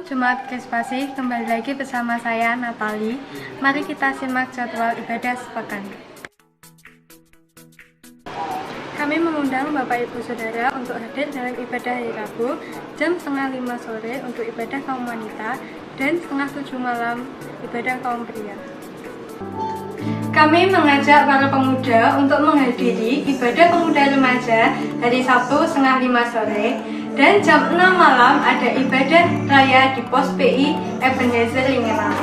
Jemaat Krispasi, kembali lagi bersama saya Natali. Mari kita simak jadwal ibadah sepekan. Kami mengundang Bapak Ibu Saudara untuk hadir dalam ibadah hari Rabu jam 4:30 sore untuk ibadah kaum wanita dan 6:30 malam ibadah kaum pria. Kami mengajak para pemuda untuk menghadiri ibadah pemuda remaja hari Sabtu 4:30 sore dan jam 6 malam ada ibadah raya di Pos PI Ebenezer Lingenang.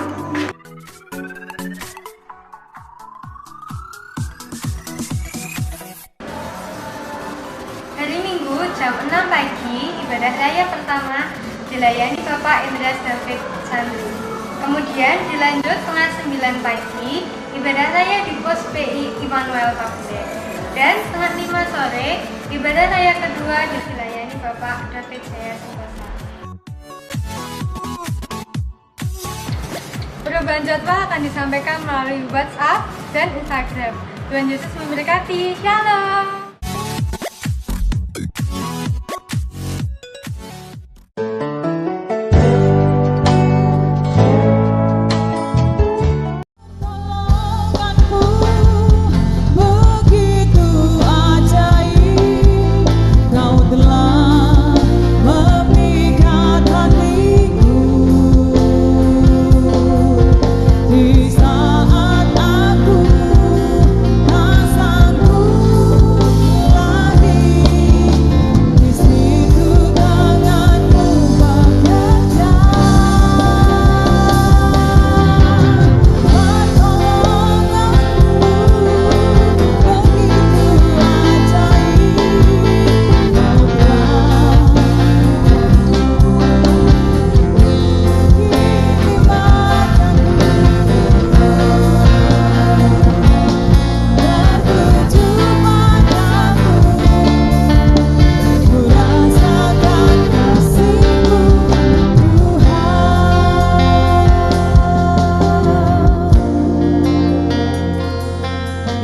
Hari Minggu jam 6 pagi ibadah raya pertama dilayani Bapak Indra David Chandri. Kemudian dilanjut 8:30 pagi ibadah raya di Pos PI Immanuel Kapten. Dan 4:30 sore ibadah raya kedua dilayani Bapak David Jaya Sentosa. Perubahan jadwal akan disampaikan melalui WhatsApp dan Instagram. Tuhan Yesus memberkati. Shalom.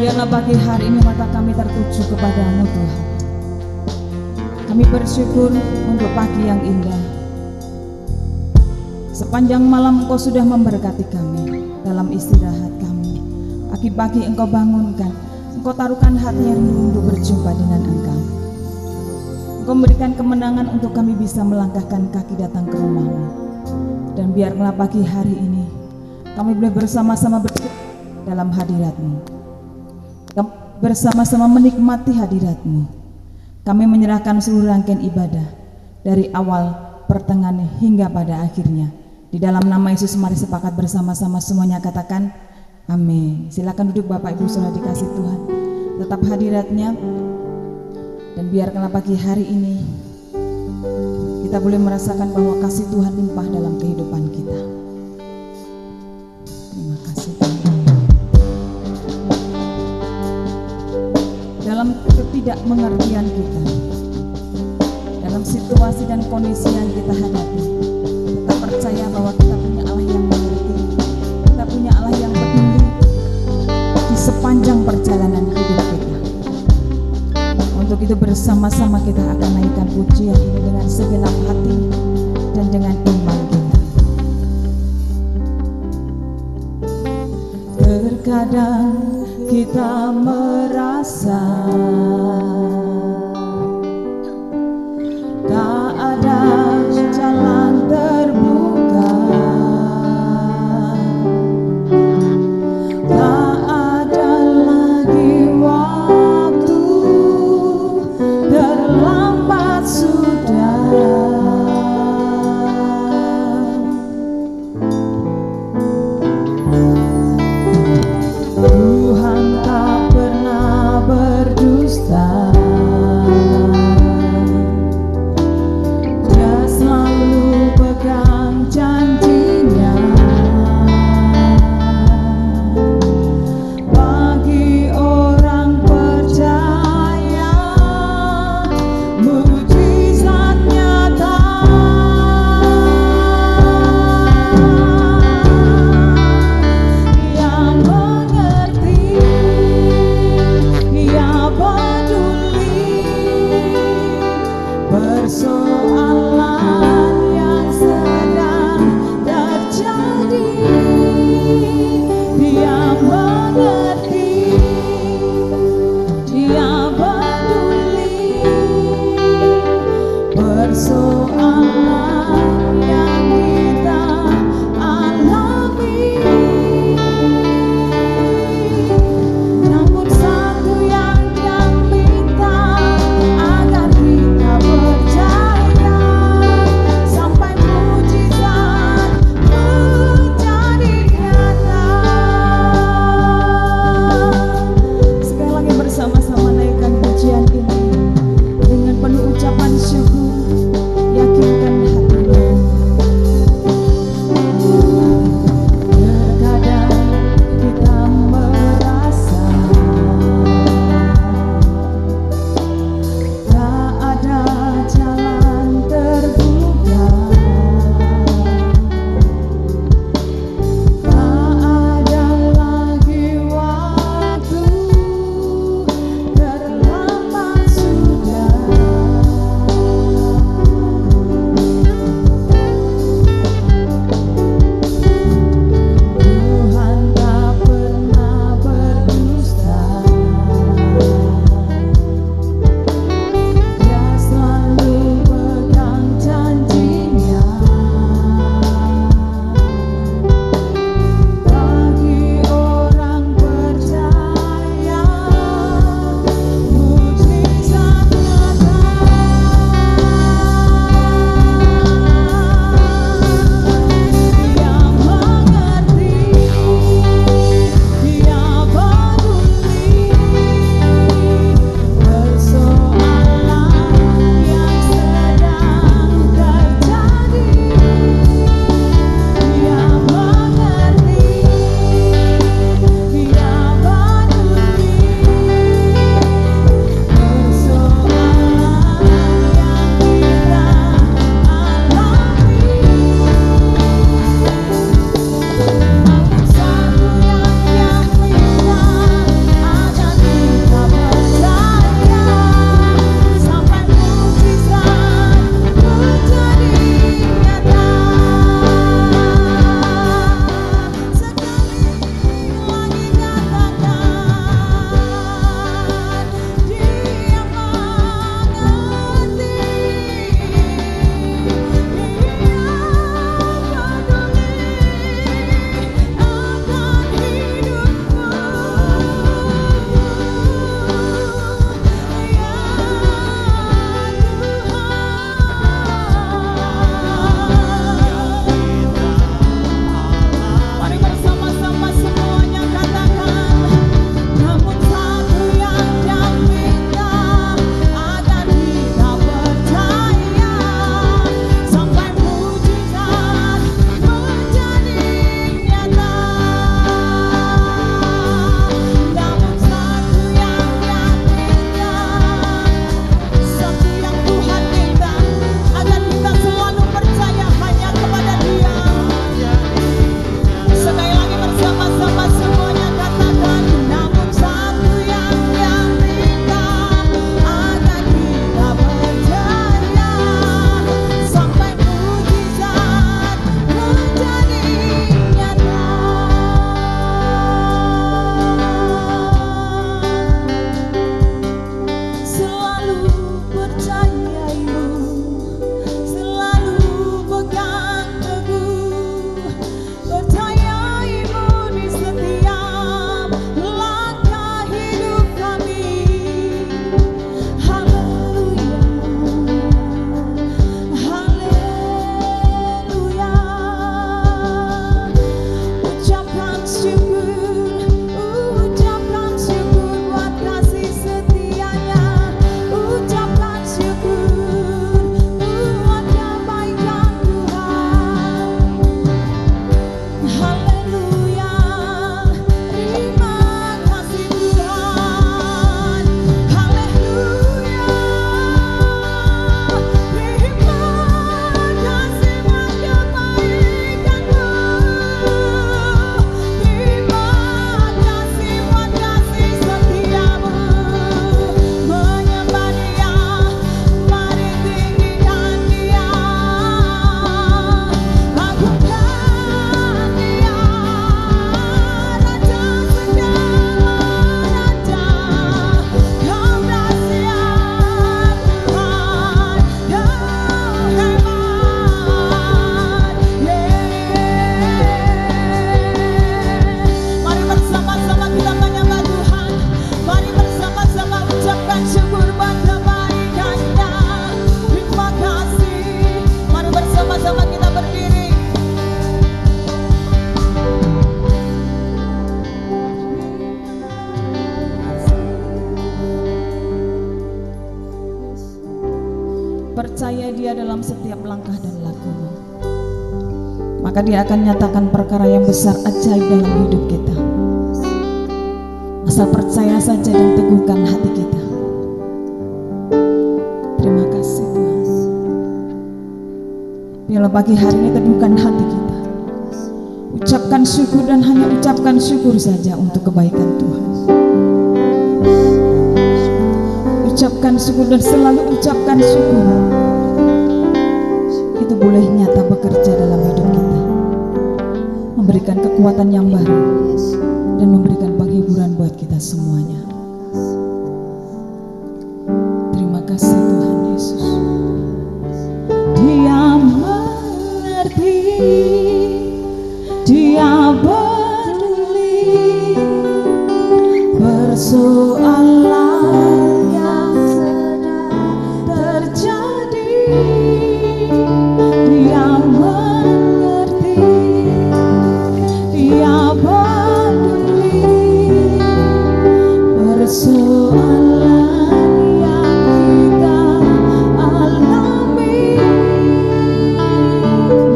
Biarlah pagi hari ini mata kami tertuju kepadamu Tuhan. Kami bersyukur untuk pagi yang indah. Sepanjang malam Engkau sudah memberkati kami dalam istirahat kami. Pagi-pagi Engkau bangunkan, Engkau taruhkan hati yang rindu untuk berjumpa dengan Engkau. Engkau memberikan kemenangan untuk kami bisa melangkahkan kaki datang ke rumah-Mu. Dan biarlah pagi hari ini kami boleh bersama-sama bersyukur dalam hadirat-Mu. Bersama-sama menikmati hadirat-Mu. Kami menyerahkan seluruh rangkaian ibadah dari awal, pertengahan hingga pada akhirnya. Di dalam nama Yesus mari sepakat bersama-sama semuanya katakan amin. Silakan duduk Bapak Ibu Saudara dikasih Tuhan. Tetap hadirat-Nya dan biarkanlah pagi hari ini kita boleh merasakan bahwa kasih Tuhan limpah dalam kehidupan kita. Terima kasih Tuhan. Dalam ketidakmengertian kita, dalam situasi dan kondisi yang kita hadapi, kita percaya bahwa kita punya Allah yang mengerti, kita punya Allah yang peduli di sepanjang perjalanan hidup kita. Untuk itu bersama-sama kita akan naikkan pujian ini dengan segenap hati dan dengan iman kita. Terkadang kita merasa tak ada jalan terbuka, tak ada lagi waktu, terlambat sudah. Tuhan tak pernah berdusta. percaya Dia dalam setiap langkah dan lakumu, maka Dia akan nyatakan perkara yang besar ajaib dalam hidup kita. Asal percaya saja dan teguhkan hati kita. Terima kasih Tuhan. Biarlah pagi hari ini teduhkan hati kita, ucapkan syukur dan hanya ucapkan syukur saja untuk kebaikan Tuhan. Ucapkan syukur dan selalu ucapkan syukur. Itu boleh nyata bekerja dalam hidup kita, memberikan kekuatan yang baru dan memberikan penghiburan buat kita semuanya. Terima kasih Tuhan Yesus. Dia mengerti, Dia peduli persoalan yang sedang terjadi. Dia mengerti, Dia peduli persoalan yang kita alami.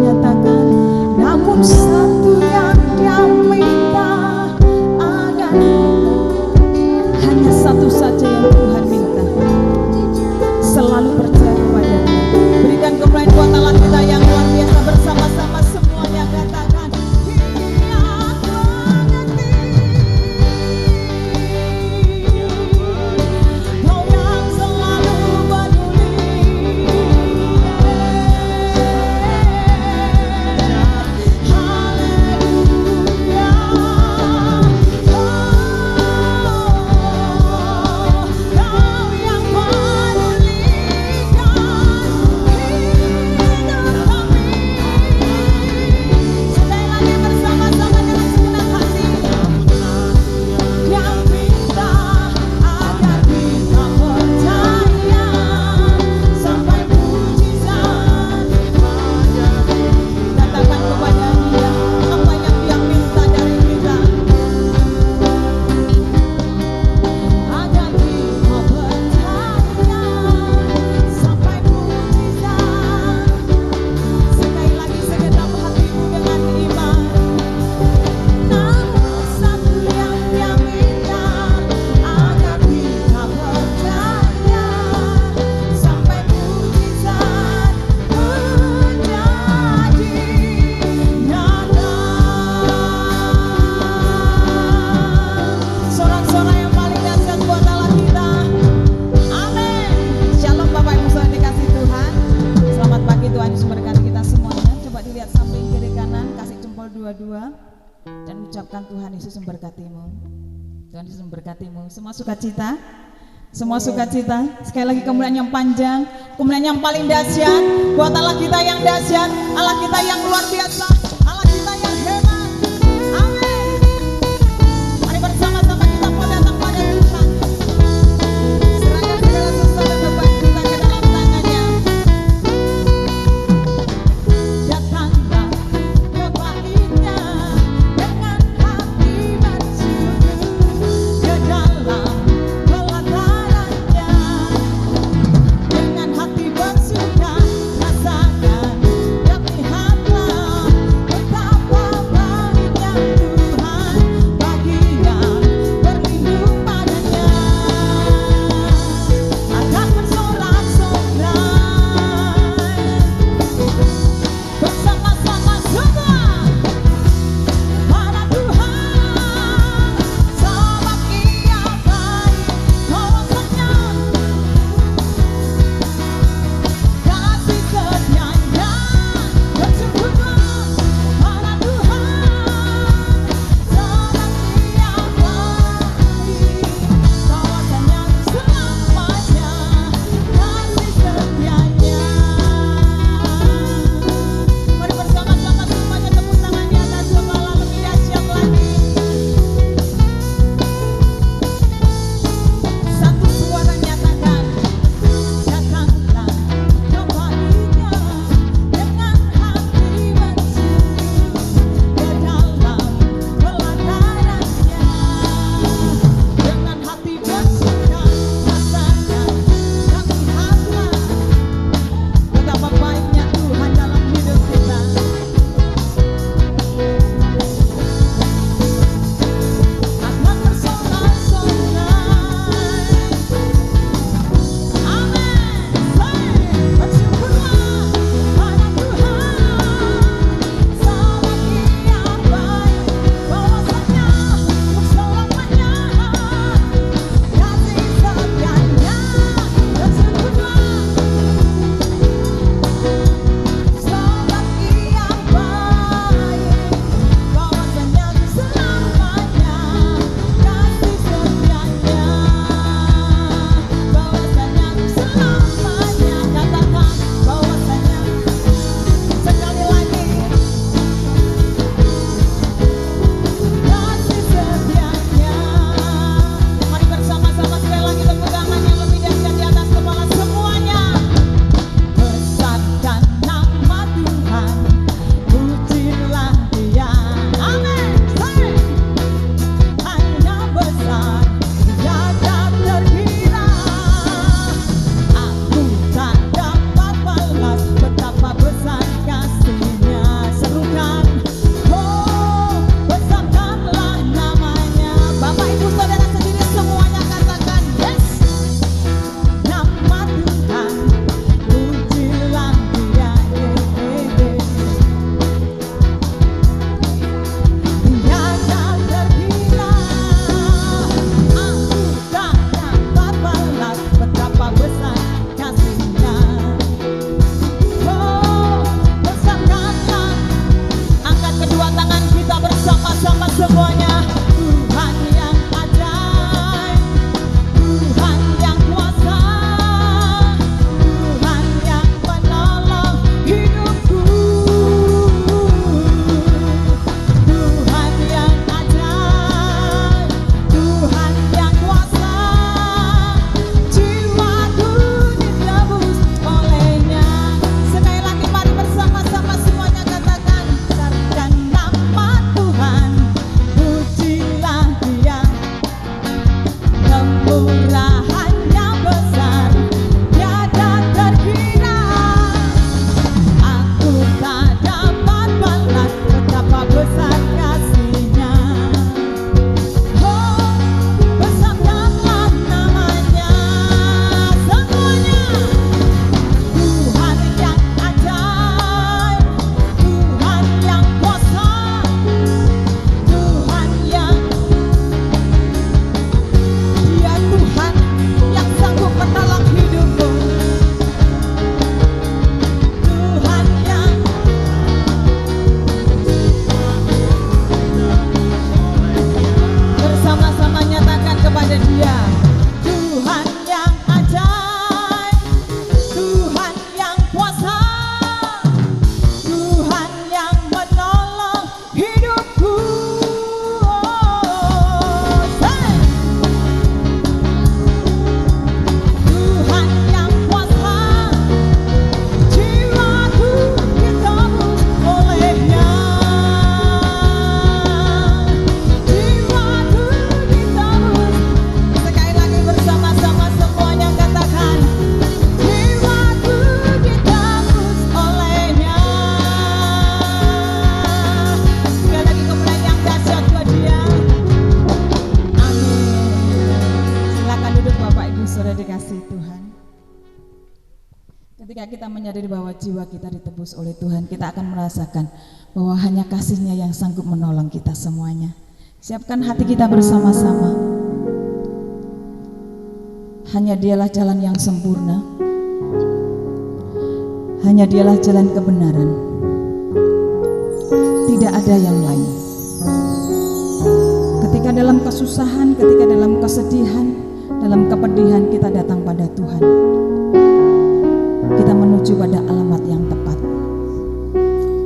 Nyatakan, namun satu yang Dia minta agar hanya satu saja yang Tuhan minta, selalu percaya kepada Dia. Berikan kemuliaan buat Allah kita yang luar biasa, bersama-sama semuanya katakan, Dia mengerti. Kau yang selalu peduli. Haleluya. Kau yang pedulikan hidup kami. Sekali lagi bersama-sama dengan segenap hati. Yang minta agar kita percaya sampai mujizat terjadi. Katakan kepada Dia apa yang Dia minta dari kita, agar kita percaya sampai mujizat. Sekali lagi segenap hatimu dengan iman. Namun satu yang Dia minta agar kita percaya sampai mujizat terjadi nyata. Sorak-sorai yang paling dahsyat buat Allah kita. Amin. Shalom Bapak Ibu saudara dikasih Tuhan. Selamat pagi, Tuhan Yesus memberkati kita semuanya. Coba dilihat samping kiri kanan, kasih jempol dua-dua dan ucapkan Tuhan Yesus memberkatimu. Tuhan Yesus memberkatimu. Semua sukacita, semua sukacita. Sekali lagi kemuliaan yang panjang, kemuliaan yang paling dahsyat buat Allah kita yang dahsyat, Allah kita yang luar biasa, Allah kita yang hebat. Amin. Mari bersama-sama kita mau datang pada Tuhan. Serahkan segala sesuatu dan beban kita ke dalam tangannya. Datanglah kepadanya dengan hati bersyukur, ke dalam pelatarannya dengan hati bersuka, rasakan dan lihatlah kasih Tuhan, ketika kita menyadari bahwa jiwa kita ditebus oleh Tuhan, kita akan merasakan bahwa hanya kasih-Nya yang sanggup menolong kita semuanya. Siapkan hati kita bersama-sama. Hanya Dialah jalan yang sempurna, hanya Dialah jalan kebenaran, tidak ada yang lain. Ketika dalam kesusahan, ketika dalam kesedihan, dalam kepedihan, kita datang pada Tuhan, kita menuju pada alamat yang tepat.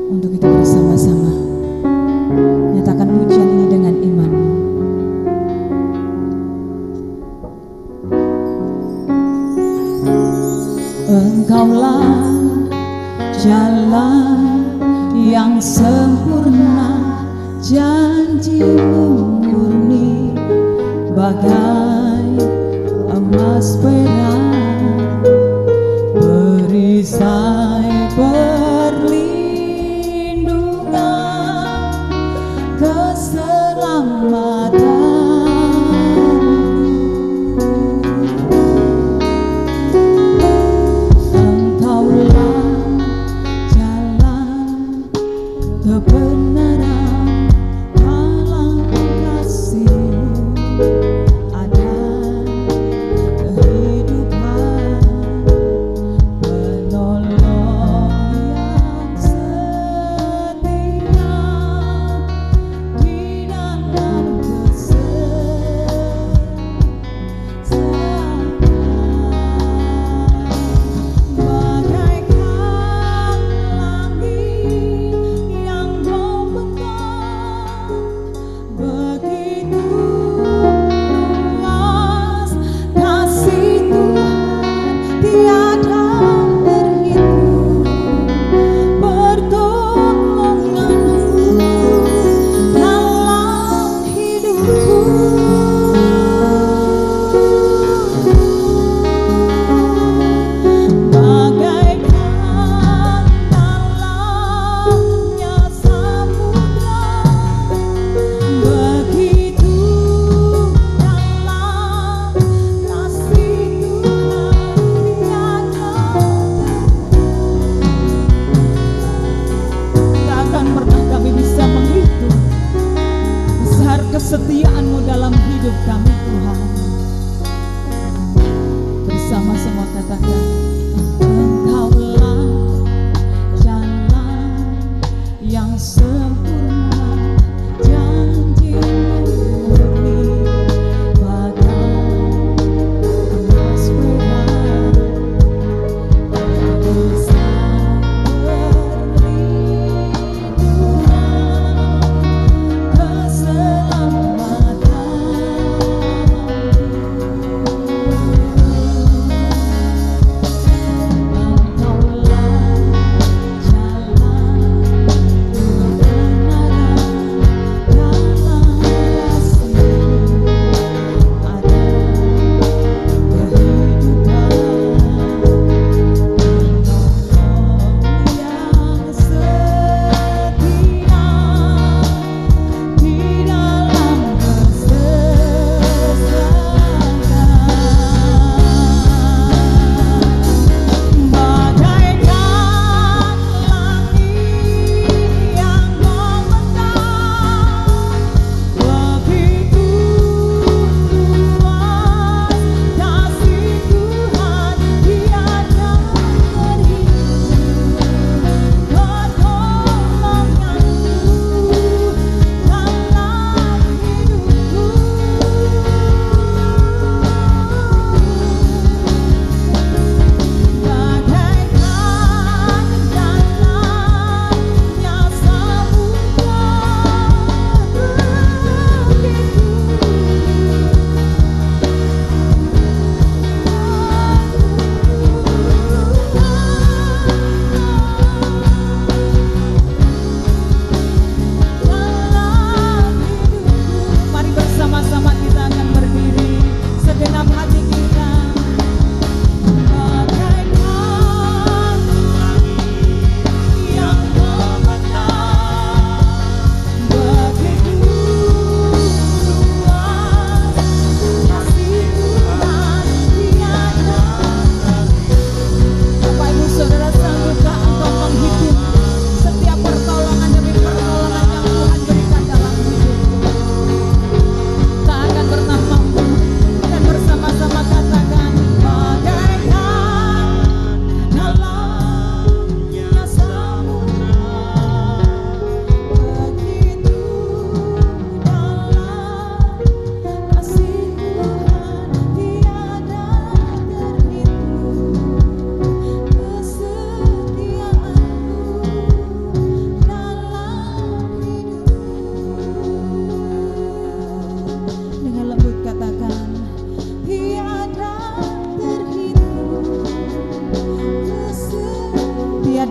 Untuk itu bersama-sama nyatakan pujian ini dengan imanmu. Engkaulah jalan yang sempurna, janji-Mu murni bagai emas perak, perisai perlindungan, keselamatan. Kebenaran, halang kasih, ada kehidupan, penolong yang setia di dalam kesesakan, bagaikan langit yang begitu luas kasih Tuhan, tiada terhitung pertolongan-Mu dalam hidupku. Bagaikan dalamnya samudra, begitu dalam kasih Tuhan, tiada tak akan pernah kami bisa menghitung besar kesetiaan-Mu dalam hidup kami Tuhan. Bersama semua katakan, Engkaulah jalan yang sempurna, janji-Mu murni bagai emas perak, perisai perlindungan, keselamatan.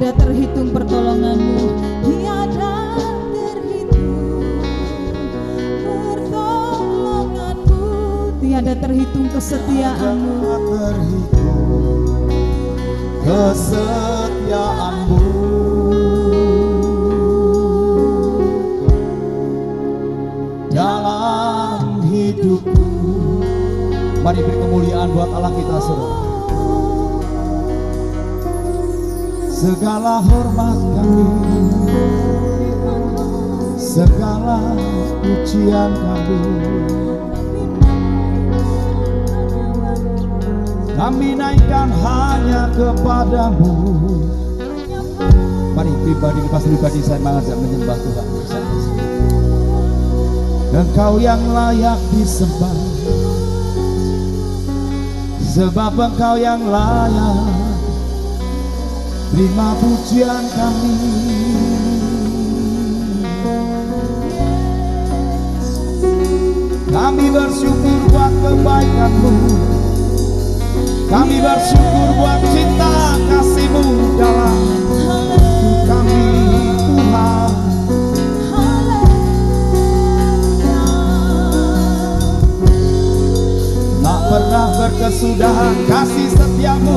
tiada terhitung pertolonganmu, tiada terhitung pertolonganmu, tiada terhitung kesetiaanmu, kesetiaanmu dalam hidupku. Mari beri kemuliaan buat Allah kita, saudara. Segala hormat kami, segala pujian kami naikkan hanya kepadamu. Mari pribadi saya mengajak menyembah Tuhan bersama. Engkau yang layak disembah, sebab Engkau yang layak terima pujian kami. Kami bersyukur buat kebaikan-Mu, kami bersyukur buat cinta kasih-Mu dalam hidup kami, Tuhan. Tak pernah berkesudahan kasih setia-Mu,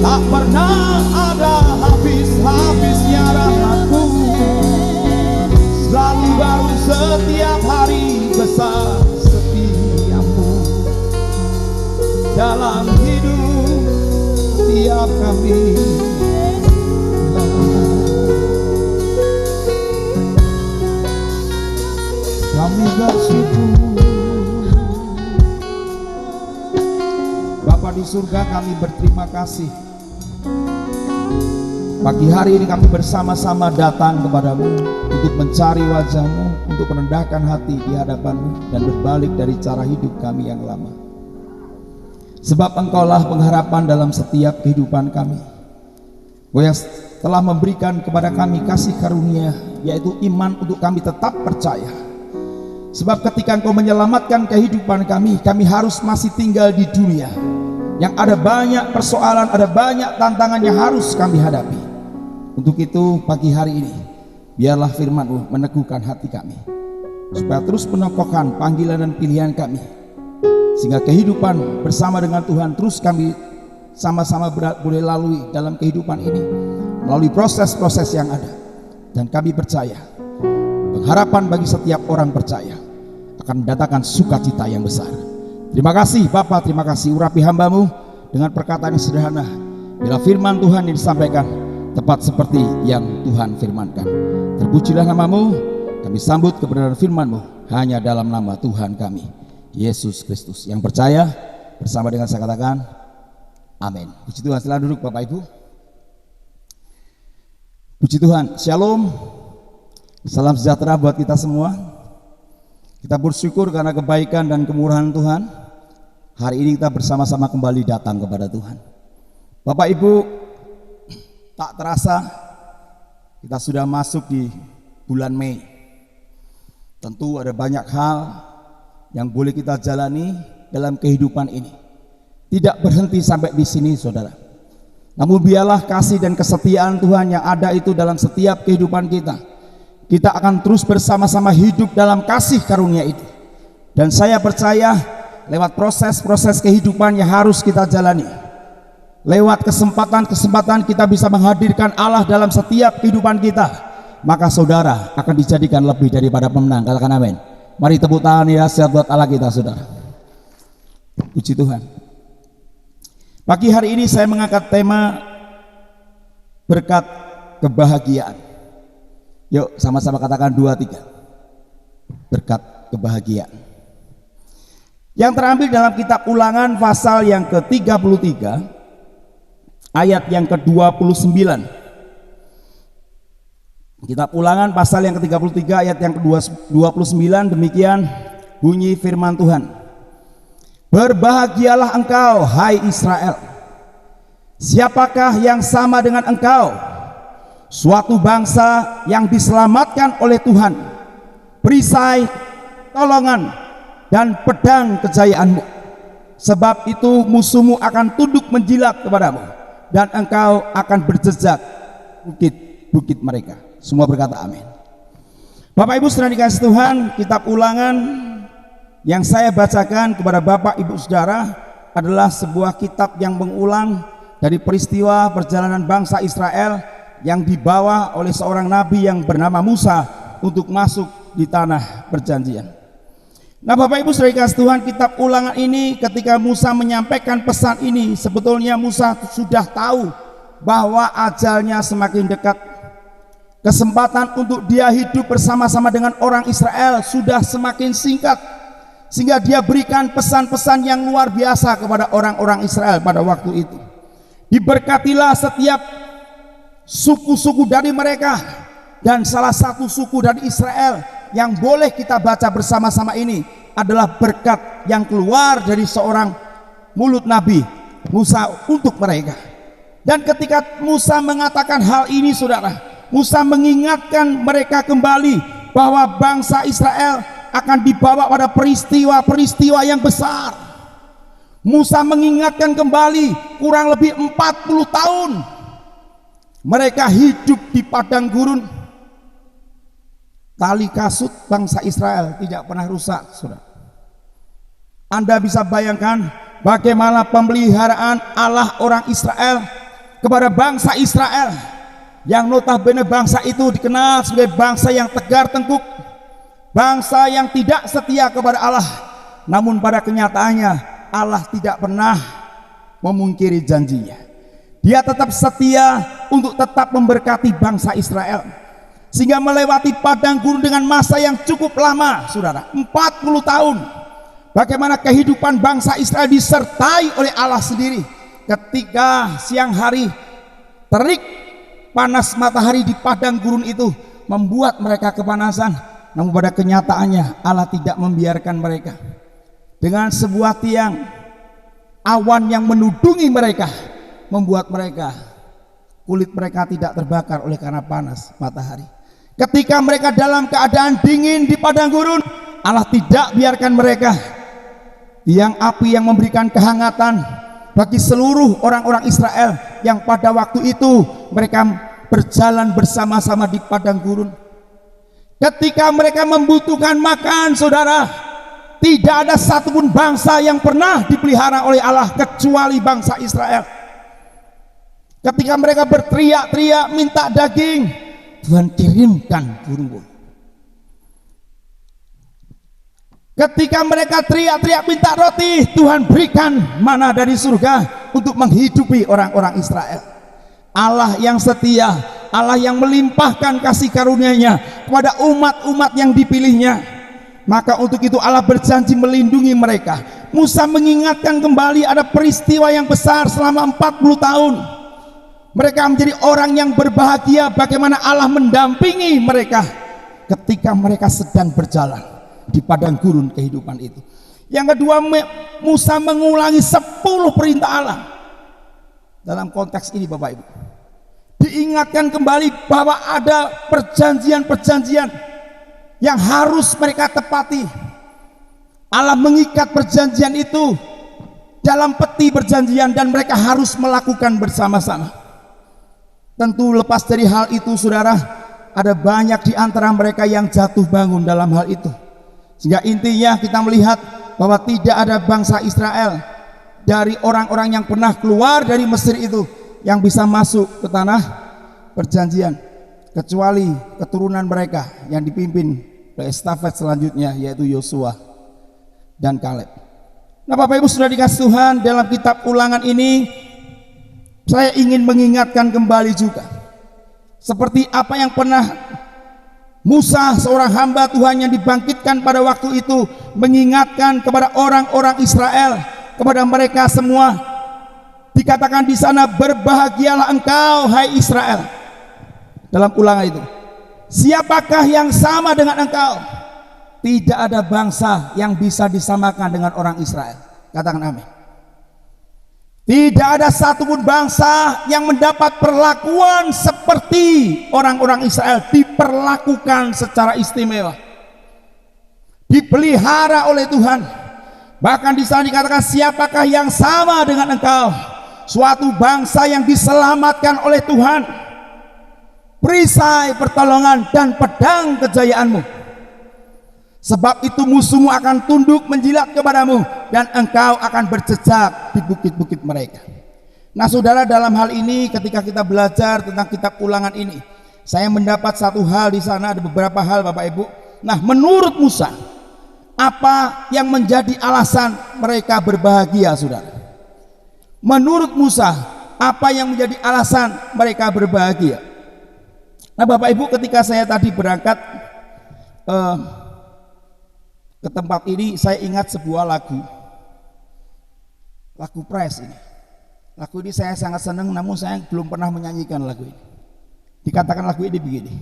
tak pernah ada habis-habisnya rahmat-Mu. Selalu baru setiap hari, besar setia-Mu dalam hidup tiap kami. Kami bersyukur. Bapa di surga, kami berterima kasih. Pagi hari ini kami bersama-sama datang kepadamu untuk mencari wajah-Mu, untuk merendahkan hati di hadapan-Mu dan berbalik dari cara hidup kami yang lama. Sebab Engkaulah pengharapan dalam setiap kehidupan kami. Engkau yang telah memberikan kepada kami kasih karunia, yaitu iman untuk kami tetap percaya. Sebab ketika Engkau menyelamatkan kehidupan kami, kami harus masih tinggal di dunia yang ada banyak persoalan, ada banyak tantangan yang harus kami hadapi. Untuk itu pagi hari ini, biarlah firman-Mu meneguhkan hati kami, supaya terus menokokkan panggilan dan pilihan kami, sehingga kehidupan bersama dengan Tuhan terus kami sama-sama boleh lalui dalam kehidupan ini, melalui proses-proses yang ada. Dan kami percaya, pengharapan bagi setiap orang percaya akan mendatangkan sukacita yang besar. Terima kasih Bapa, terima kasih. Urapi hamba-Mu dengan perkataan yang sederhana, bila firman Tuhan yang disampaikan tepat seperti yang Tuhan firmankan. Terpujilah nama-Mu, kami sambut kebenaran firman-Mu hanya dalam nama Tuhan kami, Yesus Kristus. Yang percaya bersama dengan saya katakan amin. Puji Tuhan. Silakan duduk Bapak Ibu. Puji Tuhan. Shalom. Salam sejahtera buat kita semua. Kita bersyukur karena kebaikan dan kemurahan Tuhan. Hari ini kita bersama-sama kembali datang kepada Tuhan. Bapak Ibu, tak terasa kita sudah masuk di bulan Mei. Tentu ada banyak hal yang boleh kita jalani dalam kehidupan ini. Tidak berhenti sampai di sini, saudara. Namun biarlah kasih dan kesetiaan Tuhan yang ada itu dalam setiap kehidupan kita. Kita akan terus bersama-sama hidup dalam kasih karunia itu. Dan saya percaya lewat proses-proses kehidupan yang harus kita jalani, lewat kesempatan-kesempatan kita bisa menghadirkan Allah dalam setiap kehidupan kita, maka saudara akan dijadikan lebih daripada pemenang. Katakan amin. Mari tepuk tangan ya, sehat buat Allah kita, saudara. Puji Tuhan. Pagi hari ini saya mengangkat tema berkat kebahagiaan. Yuk sama-sama katakan 2, 3. Berkat kebahagiaan. Yang terambil dalam kitab Ulangan pasal yang ke-33 ayat yang ke-29. Kitab Ulangan pasal yang ke-33 ayat yang ke-29, demikian bunyi firman Tuhan. Berbahagialah engkau, hai Israel. Siapakah yang sama dengan engkau? Suatu bangsa yang diselamatkan oleh Tuhan, perisai, tolongan, dan pedang kejayaanmu. Sebab itu musuhmu akan tunduk menjilat kepadamu, dan engkau akan berjejak bukit-bukit mereka. Semua berkata amin. Bapak Ibu saudara dikasih Tuhan, kitab Ulangan yang saya bacakan kepada Bapak Ibu Saudara adalah sebuah kitab yang mengulang dari peristiwa perjalanan bangsa Israel yang dibawa oleh seorang nabi yang bernama Musa untuk masuk di tanah perjanjian. Nah Bapak Ibu saudara dikasih Tuhan, kitab Ulangan ini ketika Musa menyampaikan pesan ini, sebetulnya Musa sudah tahu bahwa ajalnya semakin dekat. Kesempatan untuk dia hidup bersama-sama dengan orang Israel sudah semakin singkat, sehingga dia berikan pesan-pesan yang luar biasa kepada orang-orang Israel pada waktu itu. Diberkatilah setiap suku-suku dari mereka, dan salah satu suku dari Israel yang boleh kita baca bersama-sama ini adalah berkat yang keluar dari seorang mulut Nabi Musa untuk mereka. Dan ketika Musa mengatakan hal ini saudara, Musa mengingatkan mereka kembali bahwa bangsa Israel akan dibawa pada peristiwa-peristiwa yang besar. Musa mengingatkan kembali kurang lebih 40 tahun mereka hidup di padang gurun. Tali kasut bangsa Israel tidak pernah rusak, saudara. Anda bisa bayangkan bagaimana pemeliharaan Allah orang Israel kepada bangsa Israel, yang notabene bangsa itu dikenal sebagai bangsa yang tegar tengkuk, bangsa yang tidak setia kepada Allah. Namun pada kenyataannya Allah tidak pernah memungkiri janjinya. Dia tetap setia untuk tetap memberkati bangsa Israel, sehingga melewati padang gurun dengan masa yang cukup lama saudara, 40 tahun. Bagaimana kehidupan bangsa Israel disertai oleh Allah sendiri. Ketika siang hari terik panas matahari di padang gurun itu membuat mereka kepanasan, namun pada kenyataannya Allah tidak membiarkan mereka. Dengan sebuah tiang awan yang menudungi mereka, membuat mereka, kulit mereka tidak terbakar oleh karena panas matahari. Ketika mereka dalam keadaan dingin di padang gurun, Allah tidak biarkan mereka. Tiang api yang memberikan kehangatan bagi seluruh orang-orang Israel yang pada waktu itu mereka berjalan bersama-sama di padang gurun. Ketika mereka membutuhkan makan saudara, tidak ada satupun bangsa yang pernah dipelihara oleh Allah kecuali bangsa Israel. Ketika mereka berteriak-teriak minta daging, Tuhan kirimkan burung. Ketika mereka teriak-teriak minta roti, Tuhan berikan mana dari surga untuk menghidupi orang-orang Israel. Allah yang setia, Allah yang melimpahkan kasih karunia-Nya kepada umat-umat yang dipilihnya. Maka untuk itu Allah berjanji melindungi mereka. Musa mengingatkan kembali ada peristiwa yang besar selama 40 tahun. Mereka menjadi orang yang berbahagia bagaimana Allah mendampingi mereka ketika mereka sedang berjalan di padang gurun kehidupan itu. Yang kedua, Musa mengulangi 10 perintah Allah. Dalam konteks ini Bapak Ibu, diingatkan kembali bahwa ada perjanjian-perjanjian yang harus mereka tepati. Allah mengikat perjanjian itu dalam peti perjanjian dan mereka harus melakukan bersama-sama. Tentu lepas dari hal itu saudara, ada banyak di antara mereka yang jatuh bangun dalam hal itu. Sehingga intinya kita melihat bahwa tidak ada bangsa Israel dari orang-orang yang pernah keluar dari Mesir itu yang bisa masuk ke tanah perjanjian kecuali keturunan mereka yang dipimpin oleh estafet selanjutnya, yaitu Yosua dan Kaleb. Nah Bapak Ibu sudah dikasih Tuhan, dalam kitab Ulangan ini saya ingin mengingatkan kembali juga seperti apa yang pernah Musa, seorang hamba Tuhan yang dibangkitkan pada waktu itu, mengingatkan kepada orang-orang Israel, kepada mereka semua. Dikatakan di sana, berbahagialah engkau hai Israel. Dalam Ulangan itu, siapakah yang sama dengan engkau? Tidak ada bangsa yang bisa disamakan dengan orang Israel. Katakan amin. Tidak ada satupun bangsa yang mendapat perlakuan seperti orang-orang Israel, diperlakukan secara istimewa, dipelihara oleh Tuhan. Bahkan di sana dikatakan, siapakah yang sama dengan engkau? Suatu bangsa yang diselamatkan oleh Tuhan. perisai pertolongan dan pedang kejayaanmu. Sebab itu musuhmu akan tunduk menjilat kepadamu, dan engkau akan berjejak di bukit-bukit mereka. Nah saudara, dalam hal ini ketika kita belajar tentang kitab Ulangan ini, saya mendapat satu hal di sana, ada beberapa hal Bapak Ibu. Nah, menurut Musa, apa yang menjadi alasan mereka berbahagia, saudara? Menurut Musa, apa yang menjadi alasan mereka berbahagia? Nah Bapak Ibu, ketika saya tadi berangkat ke tempat ini, saya ingat sebuah lagu Praise ini. Lagu ini saya sangat senang, namun saya belum pernah menyanyikan lagu ini. Dikatakan lagu ini begini: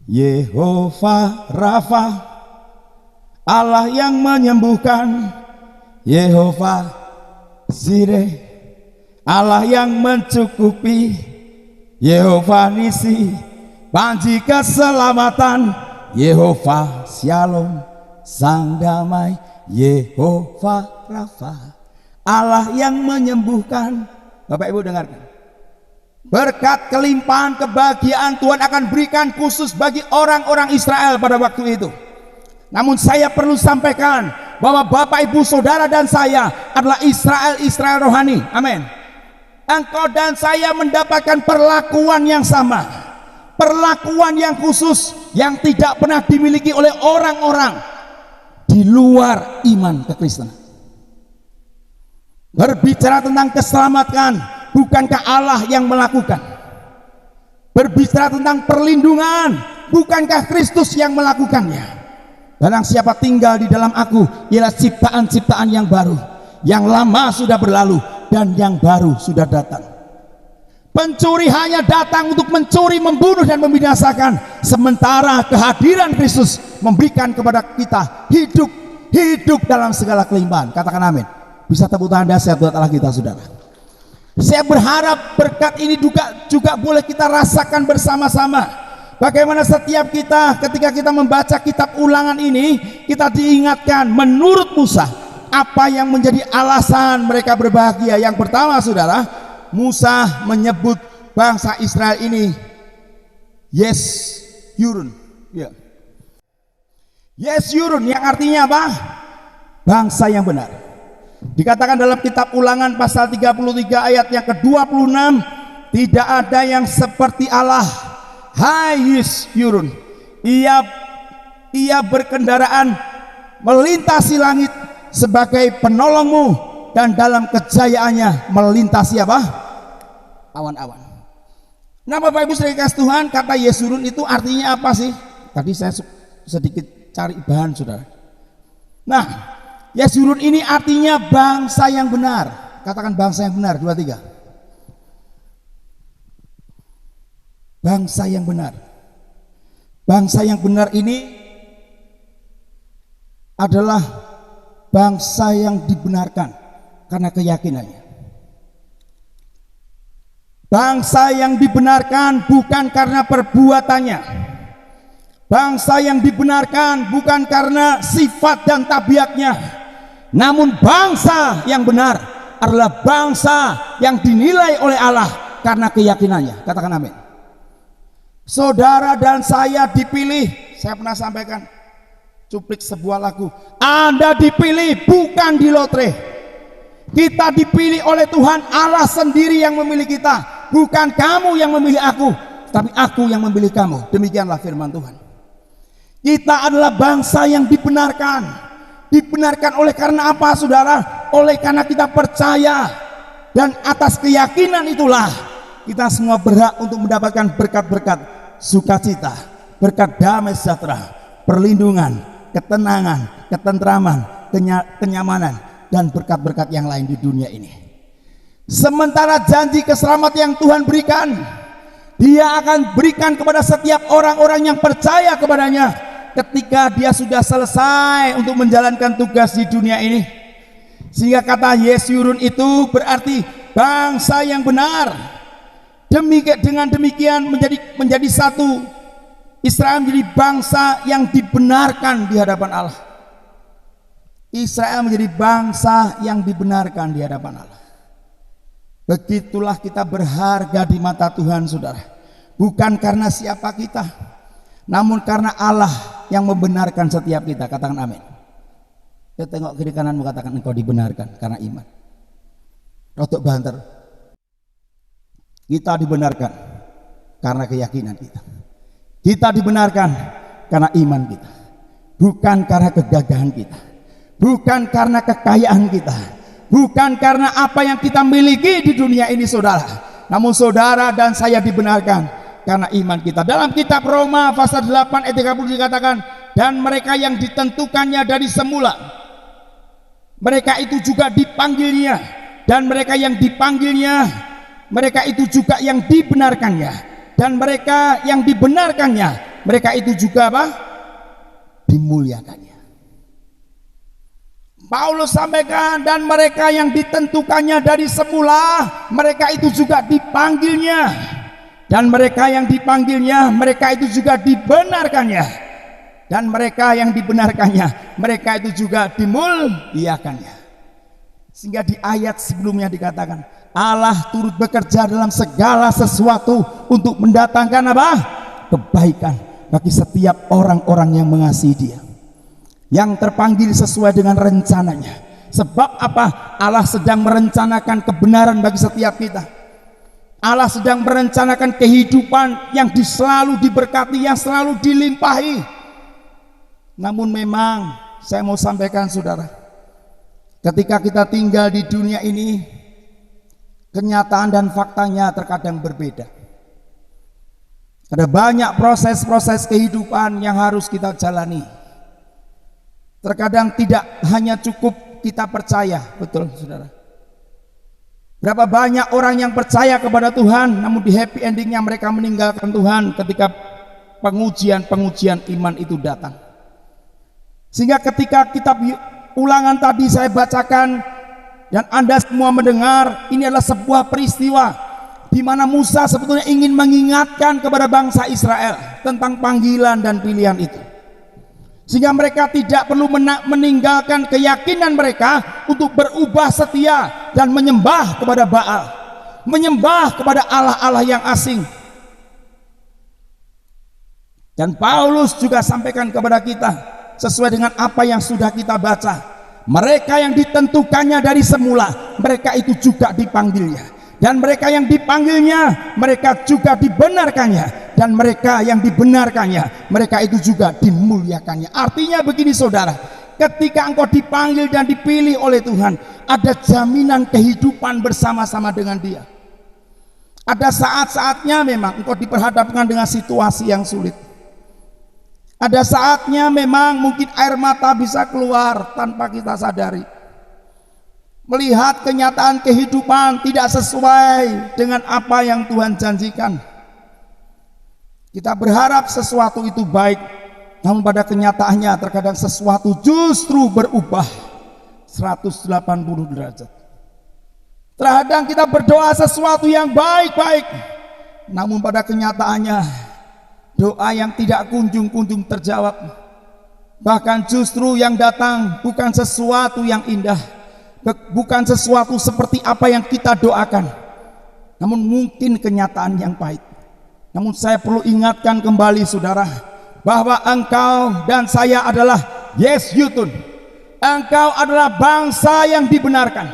Yehova Rafa, Allah yang menyembuhkan. Yehova Sire, Allah yang mencukupi. Yehova Nisi, panji keselamatan. Yehova Shalom, sang damai. Yehova Rafa, Allah yang menyembuhkan. Bapak Ibu dengarkan, berkat kelimpahan kebahagiaan Tuhan akan berikan khusus bagi orang-orang Israel pada waktu itu. Namun saya perlu sampaikan bahwa Bapak Ibu Saudara dan saya adalah Israel rohani. Amin. Engkau dan saya mendapatkan perlakuan yang sama, perlakuan yang khusus yang tidak pernah dimiliki oleh orang-orang di luar iman kekristenan. Berbicara tentang keselamatan, bukankah Allah yang melakukan? Berbicara tentang perlindungan, bukankah Kristus yang melakukannya? Barang siapa tinggal di dalam aku, ialah ciptaan-ciptaan yang baru. Yang lama sudah berlalu dan yang baru sudah datang. Pencuri hanya datang untuk mencuri, membunuh dan membinasakan, sementara kehadiran Kristus memberikan kepada kita hidup dalam segala kelimpahan. Katakan amin. Bisa tepuk tangan dahsyat buat Allah kita, saudara. Saya berharap berkat ini juga boleh kita rasakan bersama-sama. Bagaimana setiap kita ketika kita membaca kitab Ulangan ini, kita diingatkan menurut Musa apa yang menjadi alasan mereka berbahagia. Yang pertama, saudara, Musa menyebut bangsa Israel ini Yeshurun, ya. Yeshurun yang artinya apa? Bangsa yang benar. Dikatakan dalam kitab Ulangan pasal 33 ayat yang ke-26, tidak ada yang seperti Allah. Hai Yeshurun, ia berkendaraan melintasi langit sebagai penolongmu, dan dalam kejayaannya melintasi apa? Awan-awan. Nah Bapak Ibu saudara kasih Tuhan, kata Yeshurun itu artinya apa sih? Tadi saya sedikit cari bahan, saudara. Nah, Yeshurun ini artinya bangsa yang benar. Katakan bangsa yang benar, 2, 3. Bangsa yang benar. Bangsa yang benar ini adalah bangsa yang dibenarkan karena keyakinannya. Bangsa yang dibenarkan bukan karena perbuatannya. Bangsa yang dibenarkan bukan karena sifat dan tabiatnya. Namun bangsa yang benar adalah bangsa yang dinilai oleh Allah karena keyakinannya. Katakan amin. Saudara dan saya dipilih. Saya pernah sampaikan cuplik sebuah lagu. Anda dipilih bukan di lotre. Kita dipilih oleh Tuhan Allah sendiri yang memilih kita. Bukan kamu yang memilih aku, tapi aku yang memilih kamu. Demikianlah firman Tuhan. Kita adalah bangsa yang dibenarkan. Dibenarkan oleh karena apa, saudara? Oleh karena kita percaya. Dan atas keyakinan itulah kita semua berhak untuk mendapatkan berkat-berkat sukacita, berkat damai sejahtera, perlindungan, ketenangan, ketentraman, kenyamanan, dan berkat-berkat yang lain di dunia ini. Sementara janji keselamatan yang Tuhan berikan, Dia akan berikan kepada setiap orang-orang yang percaya kepadanya ketika dia sudah selesai untuk menjalankan tugas di dunia ini. Sehingga kata Yeshurun itu berarti bangsa yang benar. Dengan demikian menjadi satu, Israel menjadi bangsa yang dibenarkan di hadapan Allah. Israel menjadi bangsa yang dibenarkan di hadapan Allah. Begitulah kita berharga di mata Tuhan, saudara. bukan karena siapa kita, namun karena Allah yang membenarkan setiap kita. Katakan amin. Ya, tengok kiri kananmu, katakan engkau dibenarkan karena iman. Rotok banter. Kita dibenarkan karena keyakinan kita. Kita dibenarkan karena iman kita, bukan karena kegagahan kita, bukan karena kekayaan kita, bukan karena apa yang kita miliki di dunia ini, saudara. Namun saudara dan saya dibenarkan karena iman kita. Dalam kitab Roma pasal 8 ayat 30 dikatakan, dan mereka yang ditentukannya dari semula, mereka itu juga dipanggilnya, dan mereka yang dipanggilnya, mereka itu juga yang dibenarkannya, dan mereka yang dibenarkannya, mereka itu juga apa? Dimuliakannya. Paulus sampaikan, dan mereka yang ditentukannya dari semula, mereka itu juga dipanggilnya, dan mereka yang dipanggilnya, mereka itu juga dibenarkannya, dan mereka yang dibenarkannya, mereka itu juga dimuliakannya. Sehingga di ayat sebelumnya dikatakan, Allah turut bekerja dalam segala sesuatu untuk mendatangkan apa? Kebaikan bagi setiap orang-orang yang mengasihi Dia, yang terpanggil sesuai dengan rencananya. Sebab apa? Allah sedang merencanakan kebenaran bagi setiap kita. Allah sedang merencanakan kehidupan yang selalu diberkati, yang selalu dilimpahi. Namun memang saya mau sampaikan, saudara, ketika kita tinggal di dunia ini, kenyataan dan faktanya terkadang berbeda. Ada banyak proses-proses kehidupan yang harus kita jalani. Terkadang tidak hanya cukup kita percaya, betul saudara. Berapa banyak orang yang percaya kepada Tuhan, namun di happy endingnya mereka meninggalkan Tuhan ketika pengujian iman itu datang. Sehingga ketika kitab Ulangan tadi saya bacakan, dan Anda semua mendengar, ini adalah sebuah peristiwa di mana Musa sebetulnya ingin mengingatkan kepada bangsa Israel tentang panggilan dan pilihan itu, sehingga mereka tidak perlu meninggalkan keyakinan mereka untuk berubah setia dan menyembah kepada Baal, menyembah kepada Allah-Allah yang asing. Dan Paulus juga sampaikan kepada kita sesuai dengan apa yang sudah kita baca, mereka yang ditentukannya dari semula, mereka itu juga dipanggilnya, dan mereka yang dipanggilnya, mereka juga dibenarkannya, dan mereka yang dibenarkannya, mereka itu juga dimuliakannya. Artinya begini saudara, ketika engkau dipanggil dan dipilih oleh Tuhan, ada jaminan kehidupan bersama-sama dengan Dia. Ada saat-saatnya memang engkau diperhadapkan dengan situasi yang sulit. Ada saatnya memang mungkin air mata bisa keluar tanpa kita sadari. Melihat kenyataan kehidupan tidak sesuai dengan apa yang Tuhan janjikan. Kita berharap sesuatu itu baik, namun pada kenyataannya terkadang sesuatu justru berubah 180 derajat. Terkadang kita berdoa sesuatu yang baik-baik, namun pada kenyataannya doa yang tidak kunjung-kunjung terjawab. Bahkan justru yang datang bukan sesuatu yang indah, bukan sesuatu seperti apa yang kita doakan, namun mungkin kenyataan yang pahit. Namun saya perlu ingatkan kembali saudara, bahwa engkau dan saya adalah Yes Yutun. Engkau adalah bangsa yang dibenarkan,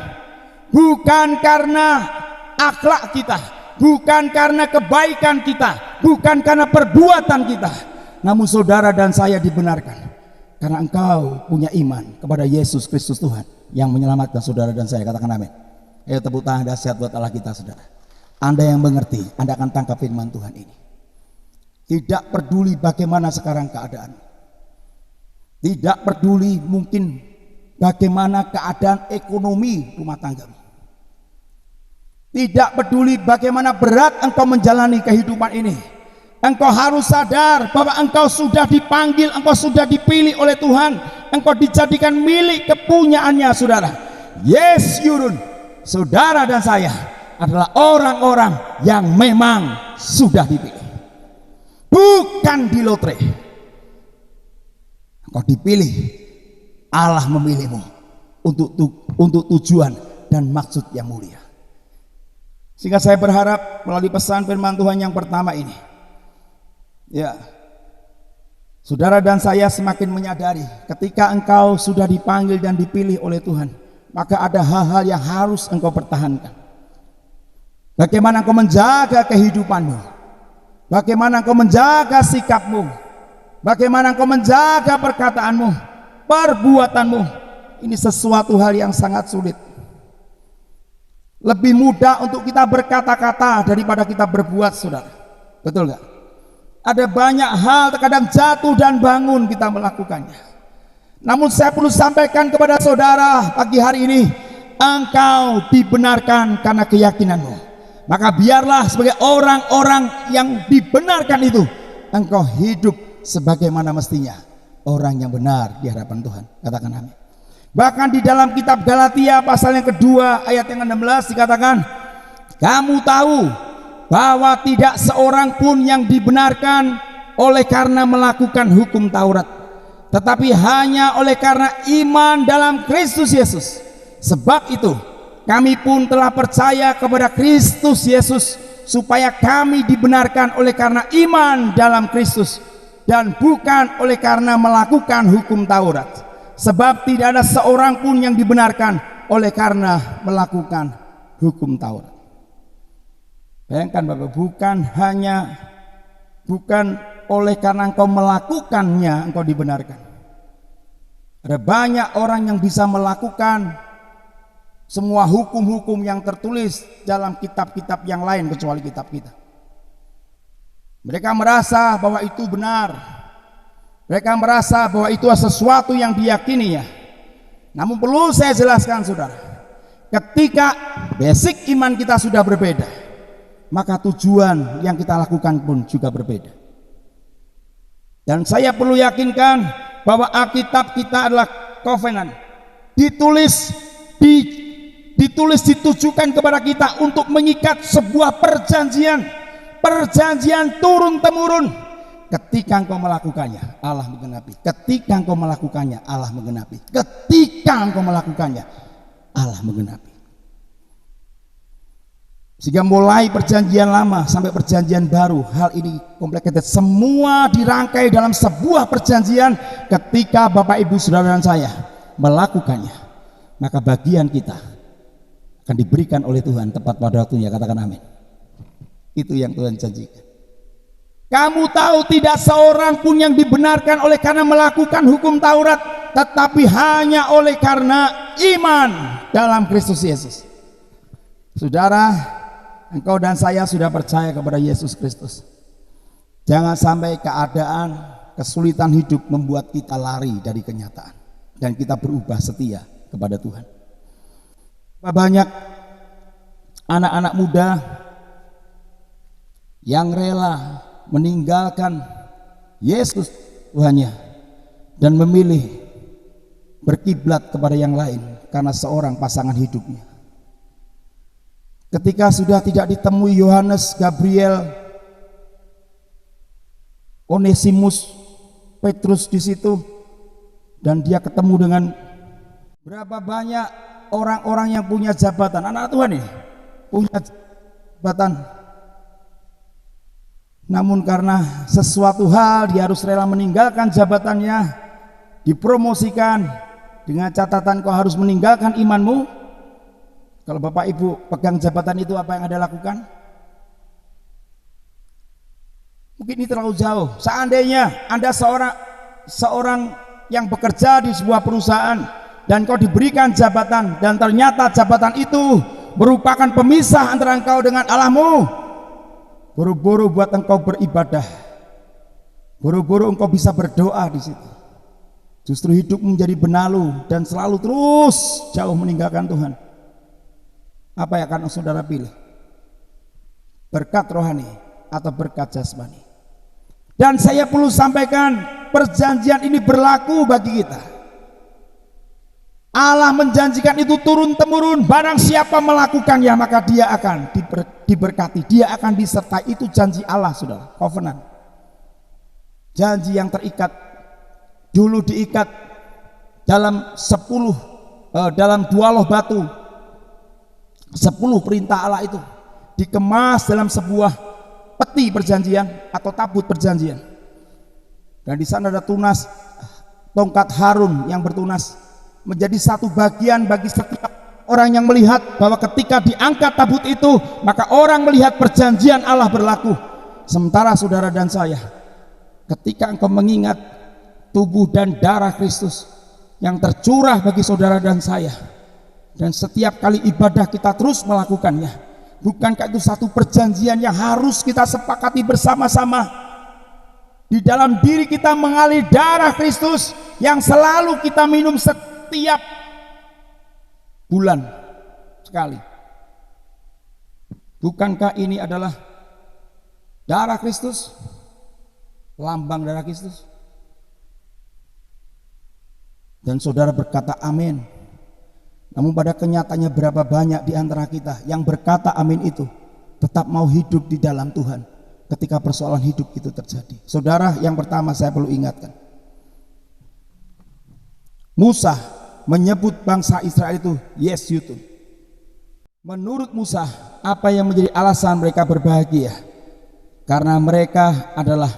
bukan karena akhlak kita, bukan karena kebaikan kita, bukan karena perbuatan kita, namun saudara dan saya dibenarkan karena engkau punya iman kepada Yesus Kristus Tuhan yang menyelamatkan saudara dan saya. Katakan amin. Ayo tepuk tangan dahsyat buat Allah kita saudara. Anda yang mengerti, Anda akan tangkap firman Tuhan ini. Tidak peduli bagaimana sekarang keadaan, tidak peduli mungkin bagaimana keadaan ekonomi rumah tanggamu, tidak peduli bagaimana berat engkau menjalani kehidupan ini, engkau harus sadar bahwa engkau sudah dipanggil, engkau sudah dipilih oleh Tuhan, engkau dijadikan milik kepunyaannya saudara. Yes Yurun, saudara dan saya adalah orang-orang yang memang sudah dipilih, bukan di lotre. Engkau dipilih, Allah memilihmu untuk tujuan dan maksud yang mulia. Sehingga saya berharap melalui pesan firman Tuhan yang pertama ini, Ya, saudara dan saya semakin menyadari ketika engkau sudah dipanggil dan dipilih oleh Tuhan, maka ada hal-hal yang harus engkau pertahankan. Bagaimana engkau menjaga kehidupanmu, bagaimana engkau menjaga sikapmu, bagaimana engkau menjaga perkataanmu, perbuatanmu. Ini sesuatu hal yang sangat sulit. Lebih mudah untuk kita berkata-kata daripada kita berbuat, saudara. Betul gak? Ada banyak hal terkadang jatuh dan bangun kita melakukannya. Namun saya perlu sampaikan kepada saudara pagi hari ini, engkau dibenarkan karena keyakinanmu. Maka biarlah sebagai orang-orang yang dibenarkan itu, engkau hidup sebagaimana mestinya, orang yang benar di hadapan Tuhan. Katakan amin. Bahkan di dalam kitab Galatia pasal yang kedua ayat yang 16 dikatakan, kamu tahu bahwa tidak seorang pun yang dibenarkan oleh karena melakukan hukum Taurat, tetapi hanya oleh karena iman dalam Kristus Yesus. Sebab itu kami pun telah percaya kepada Kristus Yesus, supaya kami dibenarkan oleh karena iman dalam Kristus dan bukan oleh karena melakukan hukum Taurat. Sebab tidak ada seorang pun yang dibenarkan oleh karena melakukan hukum Taurat. Bayangkan Bapak, bukan oleh karena engkau melakukannya engkau dibenarkan. Ada banyak orang yang bisa melakukan semua hukum-hukum yang tertulis dalam kitab-kitab yang lain kecuali kitab kita. Mereka merasa bahwa itu benar. Mereka merasa bahwa itu sesuatu yang diyakini ya. Namun perlu saya jelaskan saudara, ketika basic iman kita sudah berbeda, maka tujuan yang kita lakukan pun juga berbeda. Dan saya perlu yakinkan bahwa Alkitab kita adalah covenant, ditujukan kepada kita untuk mengikat sebuah perjanjian turun temurun. Ketika engkau melakukannya, Allah menggenapi. Ketika engkau melakukannya, Allah menggenapi. Ketika engkau melakukannya, Allah menggenapi. Sehingga mulai perjanjian lama sampai perjanjian baru, hal ini complicated. Semua dirangkai dalam sebuah perjanjian. Ketika Bapak Ibu Saudara dan saya melakukannya, maka bagian kita akan diberikan oleh Tuhan tepat pada waktunya. Katakan amin. Itu yang Tuhan janjikan. Kamu tahu tidak seorang pun yang dibenarkan oleh karena melakukan hukum Taurat, tetapi hanya oleh karena iman dalam Kristus Yesus. Saudara, engkau dan saya sudah percaya kepada Yesus Kristus. Jangan sampai keadaan, kesulitan hidup membuat kita lari dari kenyataan dan kita berubah setia kepada Tuhan. Banyak anak-anak muda yang rela meninggalkan Yesus Tuhannya dan memilih berkiblat kepada yang lain karena seorang pasangan hidupnya. Ketika sudah tidak ditemui Yohanes, Gabriel, Onesimus, Petrus di situ, dan dia ketemu dengan berapa banyak orang-orang yang punya jabatan, anak Tuhan ini punya jabatan. Namun karena sesuatu hal dia harus rela meninggalkan jabatannya, dipromosikan dengan catatan kau harus meninggalkan imanmu. Kalau Bapak Ibu pegang jabatan itu, apa yang Anda lakukan? Mungkin ini terlalu jauh. Seandainya Anda seorang yang bekerja di sebuah perusahaan dan kau diberikan jabatan dan ternyata jabatan itu merupakan pemisah antara engkau dengan Allahmu, buru-buru buat engkau beribadah, buru-buru engkau bisa berdoa di situ. Justru hidup menjadi benalu dan selalu terus jauh meninggalkan Tuhan. Apa yang akan saudara pilih? Berkat rohani atau berkat jasmani? Dan saya perlu sampaikan, perjanjian ini berlaku bagi kita. Allah menjanjikan itu turun temurun. Barang siapa melakukannya maka dia akan diberkati, dia akan disertai. Itu janji Allah, saudara, covenant. Janji yang terikat, dulu diikat dalam 10 loh batu. 10 perintah Allah itu dikemas dalam sebuah peti perjanjian atau tabut perjanjian. Dan di sana ada tunas tongkat Harun yang bertunas, menjadi satu bagian bagi setiap orang yang melihat bahwa ketika diangkat tabut itu, maka orang melihat perjanjian Allah berlaku. Sementara saudara dan saya, ketika engkau mengingat tubuh dan darah Kristus yang tercurah bagi saudara dan saya, dan setiap kali ibadah kita terus melakukannya, bukankah itu satu perjanjian yang harus kita sepakati bersama-sama? Di dalam diri kita mengalir darah Kristus yang selalu kita minum setiap bulan sekali. Bukankah ini adalah darah Kristus, lambang darah Kristus? Dan saudara berkata amin. Namun pada kenyataannya berapa banyak di antara kita yang berkata amin itu tetap mau hidup di dalam Tuhan ketika persoalan hidup itu terjadi. Saudara, yang pertama saya perlu ingatkan, Musa menyebut bangsa Israel itu yes you too. Menurut Musa, apa yang menjadi alasan mereka berbahagia? Karena mereka adalah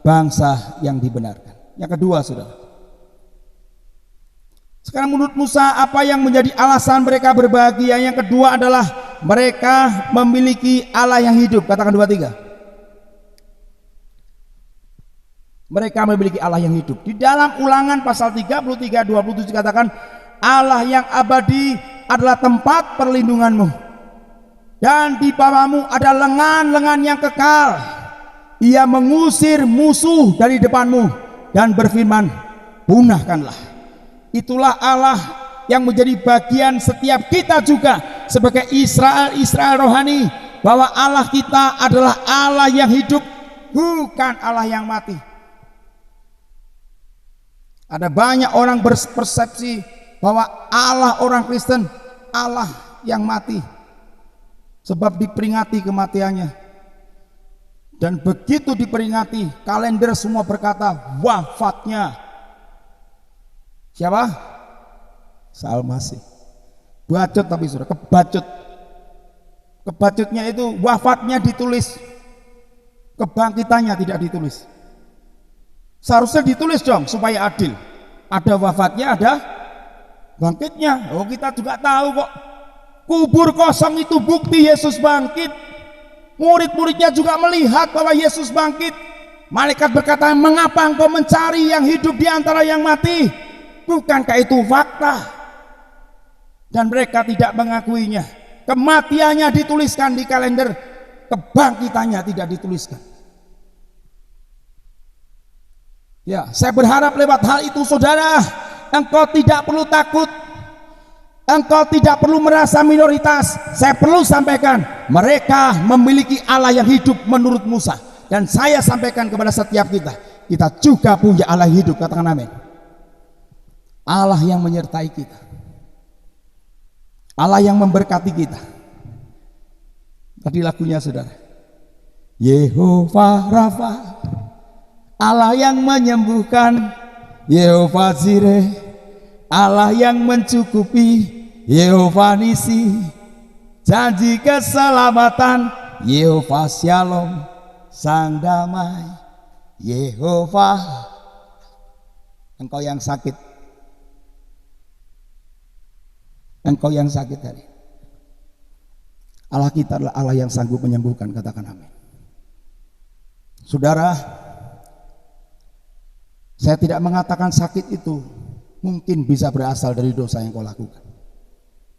bangsa yang dibenarkan. Yang kedua, saudara, sekarang menurut Musa, apa yang menjadi alasan mereka berbahagia? Yang kedua adalah mereka memiliki Allah yang hidup. Katakan 2, 3. Mereka memiliki Allah yang hidup. Di dalam Ulangan pasal 33, 27 katakan, Allah yang abadi adalah tempat perlindunganmu, dan di bawahmu ada lengan-lengan yang kekal. Ia mengusir musuh dari depanmu dan berfirman, punahkanlah. Itulah Allah yang menjadi bagian setiap kita juga sebagai Israel rohani, bahwa Allah kita adalah Allah yang hidup, bukan Allah yang mati. Ada banyak orang berpersepsi bahwa Allah orang Kristen Allah yang mati, sebab diperingati kematiannya. Dan begitu diperingati, kalender semua berkata wafatnya siapa? Salmasih. Bacot, tapi sudah kebacut. Kebacutnya itu wafatnya ditulis, kebangkitannya tidak ditulis. Seharusnya ditulis dong supaya adil. Ada wafatnya, ada bangkitnya. Oh, kita juga tahu kok. Kubur kosong itu bukti Yesus bangkit. Murid-muridnya juga melihat bahwa Yesus bangkit. Malaikat berkata, mengapa engkau mencari yang hidup di antara yang mati? Bukankah itu fakta? Dan mereka tidak mengakuinya. Kematiannya dituliskan di kalender, kebangkitannya tidak dituliskan. Ya, saya berharap lewat hal itu saudara, engkau tidak perlu takut, engkau tidak perlu merasa minoritas. Saya perlu sampaikan, mereka memiliki Allah yang hidup menurut Musa. Dan saya sampaikan kepada setiap kita juga punya Allah yang hidup. Katakan amin. Allah yang menyertai kita, Allah yang memberkati kita. Tadi lagunya saudara, Yehova Rafa, Allah yang menyembuhkan, Yehova Jireh, Allah yang mencukupi, Yehova Nisi, janji keselamatan, Yehova Shalom, Sang Damai, Yehova. Engkau yang sakit, engkau yang sakit hari, Allah kita adalah Allah yang sanggup menyembuhkan. Katakan amin. Saudara, saya tidak mengatakan sakit itu mungkin bisa berasal dari dosa yang kau lakukan.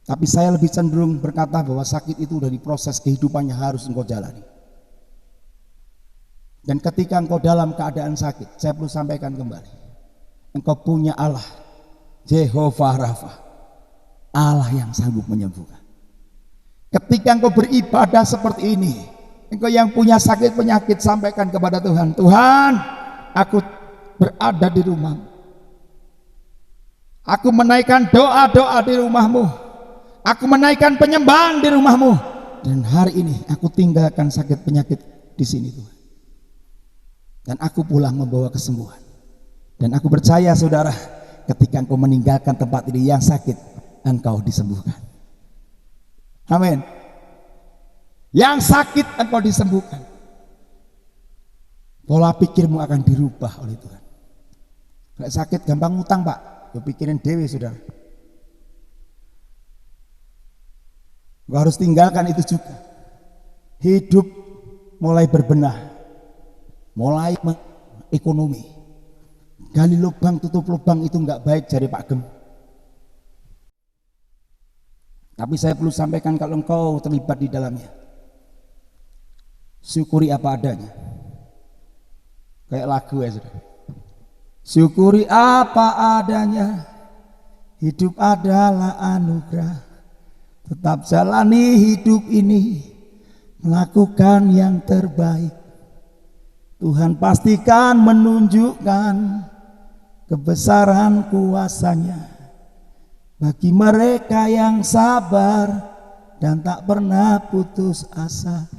Tapi saya lebih cenderung berkata bahwa sakit itu dari proses kehidupannya harus engkau jalani. Dan ketika engkau dalam keadaan sakit, saya perlu sampaikan kembali, engkau punya Allah, Jehovah Rafa, Allah yang sanggup menyembuhkan. Ketika engkau beribadah seperti ini, engkau yang punya sakit penyakit, sampaikan kepada Tuhan, Tuhan, aku berada di rumahmu, aku menaikkan doa-doa di rumahmu, aku menaikkan penyembahan di rumahmu, dan hari ini aku tinggalkan sakit penyakit di sini Tuhan, dan aku pulang membawa kesembuhan. Dan aku percaya saudara, ketika engkau meninggalkan tempat ini yang sakit, engkau disembuhkan. Amin. Yang sakit engkau disembuhkan. Pola pikirmu akan dirubah oleh Tuhan. Gak sakit gampang utang Pak, yo pikirin dewe saudara. Gak harus tinggalkan itu juga. Hidup mulai berbenah, mulai ekonomi. Gali lubang tutup lubang itu nggak baik jari Pak Gem. Tapi saya perlu sampaikan kalau engkau terlibat di dalamnya, syukuri apa adanya. Kayak lagu ya saudara. Syukuri apa adanya, hidup adalah anugerah. Tetap jalani hidup ini, melakukan yang terbaik. Tuhan pastikan menunjukkan kebesaran kuasa-Nya bagi mereka yang sabar dan tak pernah putus asa.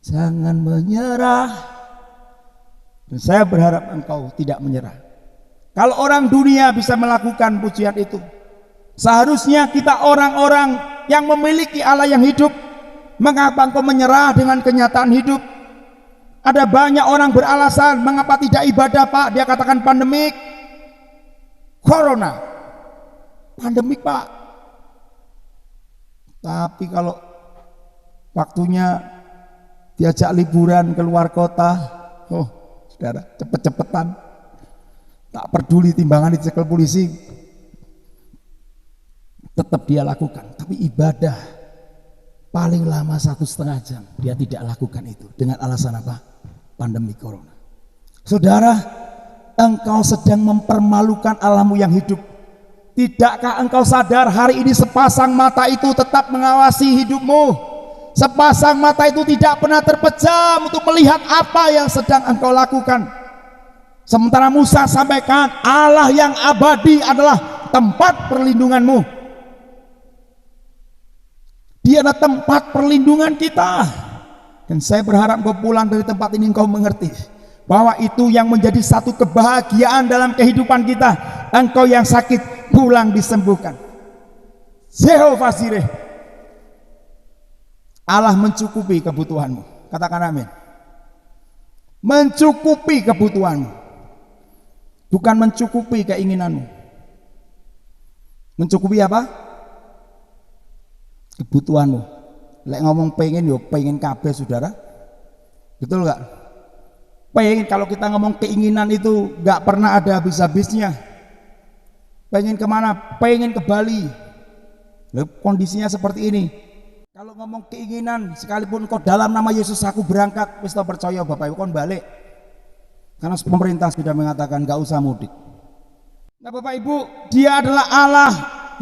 Jangan menyerah. Dan saya berharap engkau tidak menyerah. Kalau orang dunia bisa melakukan pujian itu, seharusnya kita orang-orang yang memiliki Allah yang hidup, mengapa engkau menyerah dengan kenyataan hidup? Ada banyak orang beralasan mengapa tidak ibadah Pak. Dia katakan pandemik, corona, pandemik Pak. Tapi kalau waktunya diajak liburan keluar kota, saudara, cepet-cepetan, tak peduli timbangan dicekel polisi, tetap dia lakukan. Tapi ibadah paling lama 1,5 jam dia tidak lakukan itu. Dengan alasan apa? Pandemi corona. Saudara, engkau sedang mempermalukan Allahmu yang hidup. Tidakkah engkau sadar hari ini sepasang mata itu tetap mengawasi hidupmu? Sepasang mata itu tidak pernah terpejam untuk melihat apa yang sedang engkau lakukan. Sementara Musa sampaikan Allah yang abadi adalah tempat perlindunganmu. Dia adalah tempat perlindungan kita. Dan saya berharap engkau pulang dari tempat ini engkau mengerti bahwa itu yang menjadi satu kebahagiaan dalam kehidupan kita. Engkau yang sakit pulang disembuhkan. Jehovah Jireh, Allah mencukupi kebutuhanmu. Katakan amin. Mencukupi kebutuhanmu, bukan mencukupi keinginanmu. Mencukupi apa? Kebutuhanmu. Lek ngomong pengen yo pengen kabeh saudara. Betul gak? Pengen, kalau kita ngomong keinginan itu gak pernah ada habis-habisnya. Pengen kemana? Pengen ke Bali. Loh, kondisinya seperti ini. Kalau ngomong keinginan, sekalipun kau dalam nama Yesus aku berangkat, wis percaya Bapak Ibu kon balik. Karena pemerintah sudah mengatakan gak usah mudik. Nah Bapak Ibu, Dia adalah Allah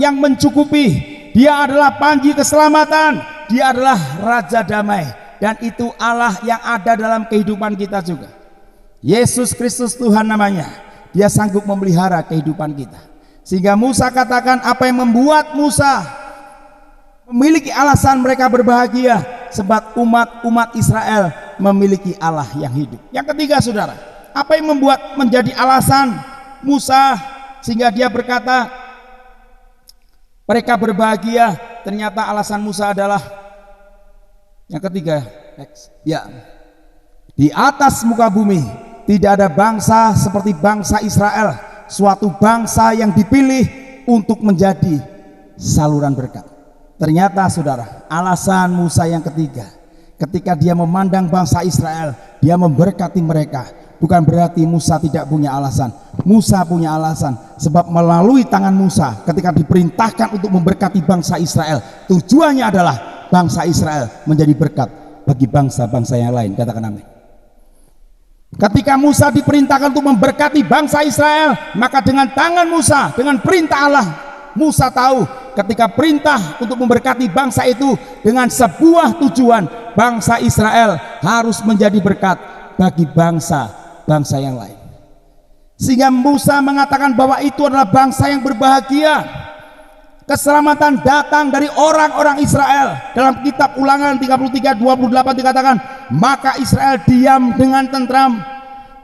yang mencukupi. Dia adalah panji keselamatan. Dia adalah Raja Damai. Dan itu Allah yang ada dalam kehidupan kita juga. Yesus Kristus Tuhan namanya. Dia sanggup memelihara kehidupan kita. Sehingga Musa katakan apa yang membuat Musa memiliki alasan mereka berbahagia, sebab umat Israel memiliki Allah yang hidup. Yang ketiga saudara, apa yang membuat menjadi alasan Musa sehingga dia berkata mereka berbahagia? Ternyata alasan Musa adalah yang ketiga, ya, di atas muka bumi tidak ada bangsa seperti bangsa Israel, suatu bangsa yang dipilih untuk menjadi saluran berkat. Ternyata saudara, alasan Musa yang ketiga, ketika dia memandang bangsa Israel, dia memberkati mereka. Bukan berarti Musa tidak punya alasan. Musa punya alasan, sebab melalui tangan Musa ketika diperintahkan untuk memberkati bangsa Israel, tujuannya adalah bangsa Israel menjadi berkat bagi bangsa-bangsa yang lain. Katakan amin. Ketika Musa diperintahkan untuk memberkati bangsa Israel, maka dengan tangan Musa, dengan perintah Allah, Musa tahu ketika perintah untuk memberkati bangsa itu dengan sebuah tujuan, bangsa Israel harus menjadi berkat bagi bangsa-bangsa yang lain. Sehingga Musa mengatakan bahwa itu adalah bangsa yang berbahagia. Keselamatan datang dari orang-orang Israel. Dalam kitab Ulangan 33:28 dikatakan, maka Israel diam dengan tentram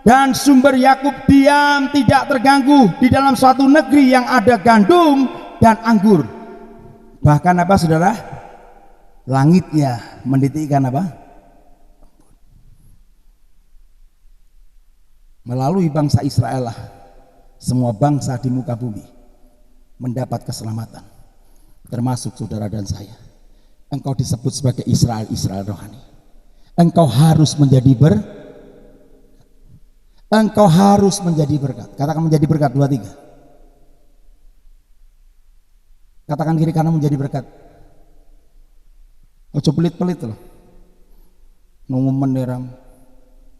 dan sumber Yakub diam tidak terganggu di dalam suatu negeri yang ada gandum dan anggur. Bahkan apa saudara? Langitnya menitikkan apa? Melalui bangsa Israel lah semua bangsa di muka bumi mendapat keselamatan, termasuk saudara dan saya. Engkau disebut sebagai Israel rohani. Engkau harus menjadi engkau harus menjadi berkat. Katakan menjadi berkat, 2, 3. Katakan kiri kanan menjadi berkat. Ojo pelit-pelit loh. Nunggu meneram.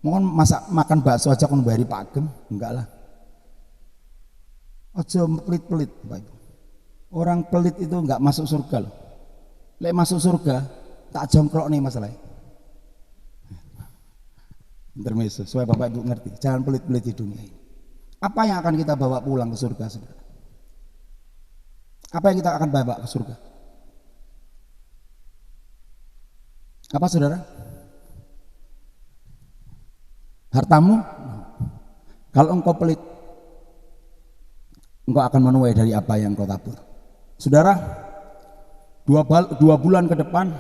Mohon makan bakso aja kon bari pagem, enggak lah. Ojo pelit-pelit, Bapak Ibu. Orang pelit itu enggak masuk surga loh. Lek masuk surga tak jongkrok nih masalahnya. Intermezzo, supaya Bapak Ibu ngerti, jangan pelit-pelit di dunia ini. Apa yang akan kita bawa pulang ke surga, saudara? Apa yang kita akan bawa ke surga? Apa, saudara? Hartamu? Kalau engkau pelit, engkau akan menuai dari apa yang engkau tabur. Saudara, 2 bulan ke depan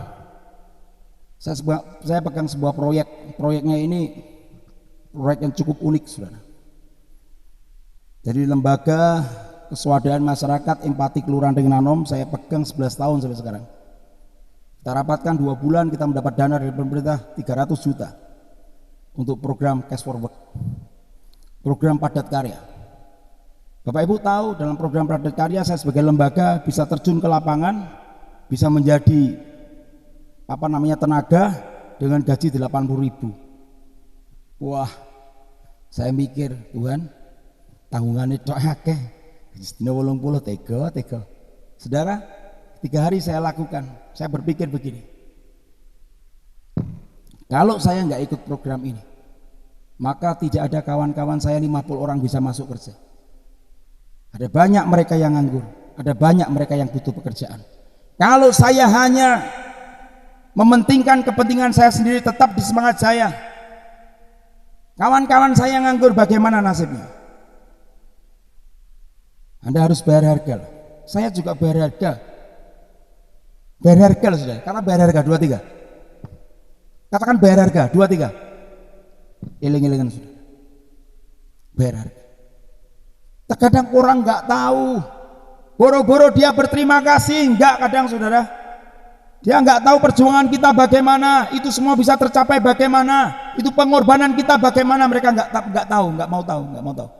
saya pegang sebuah proyeknya ini proyek yang cukup unik, saudara. Jadi lembaga keswadaan masyarakat empati kelurahan Ringnanom saya pegang 11 tahun sampai sekarang. Kita rapatkan 2 bulan, kita mendapat dana dari pemerintah 300 juta untuk program Cash Forward, program padat karya. Bapak Ibu tahu dalam program padat karya saya sebagai lembaga bisa terjun ke lapangan, bisa menjadi tenaga dengan gaji 80.000. Wah, saya mikir, Tuhan, tanggungannya tok akeh. Dina 80 tega. Saudara, 3 hari saya lakukan. Saya berpikir begini. Kalau saya nggak ikut program ini, maka tidak ada kawan-kawan saya 50 orang bisa masuk kerja. Ada banyak mereka yang nganggur, ada banyak mereka yang butuh pekerjaan. Kalau saya hanya mementingkan kepentingan saya sendiri, tetap di semangat saya, kawan-kawan saya yang nganggur bagaimana nasibnya? Anda harus bayar harga. Saya juga bayar harga. Bayar harga loh, saudara. Karena bayar harga, 2, 3. Katakan bayar harga, 2, 3. Iling-ilingan, saudara. Bayar harga. Terkadang orang nggak tahu. Boro-boro dia berterima kasih, enggak kadang, saudara. Dia nggak tahu perjuangan kita bagaimana, itu semua bisa tercapai bagaimana, itu pengorbanan kita bagaimana, mereka nggak tahu, nggak mau tahu.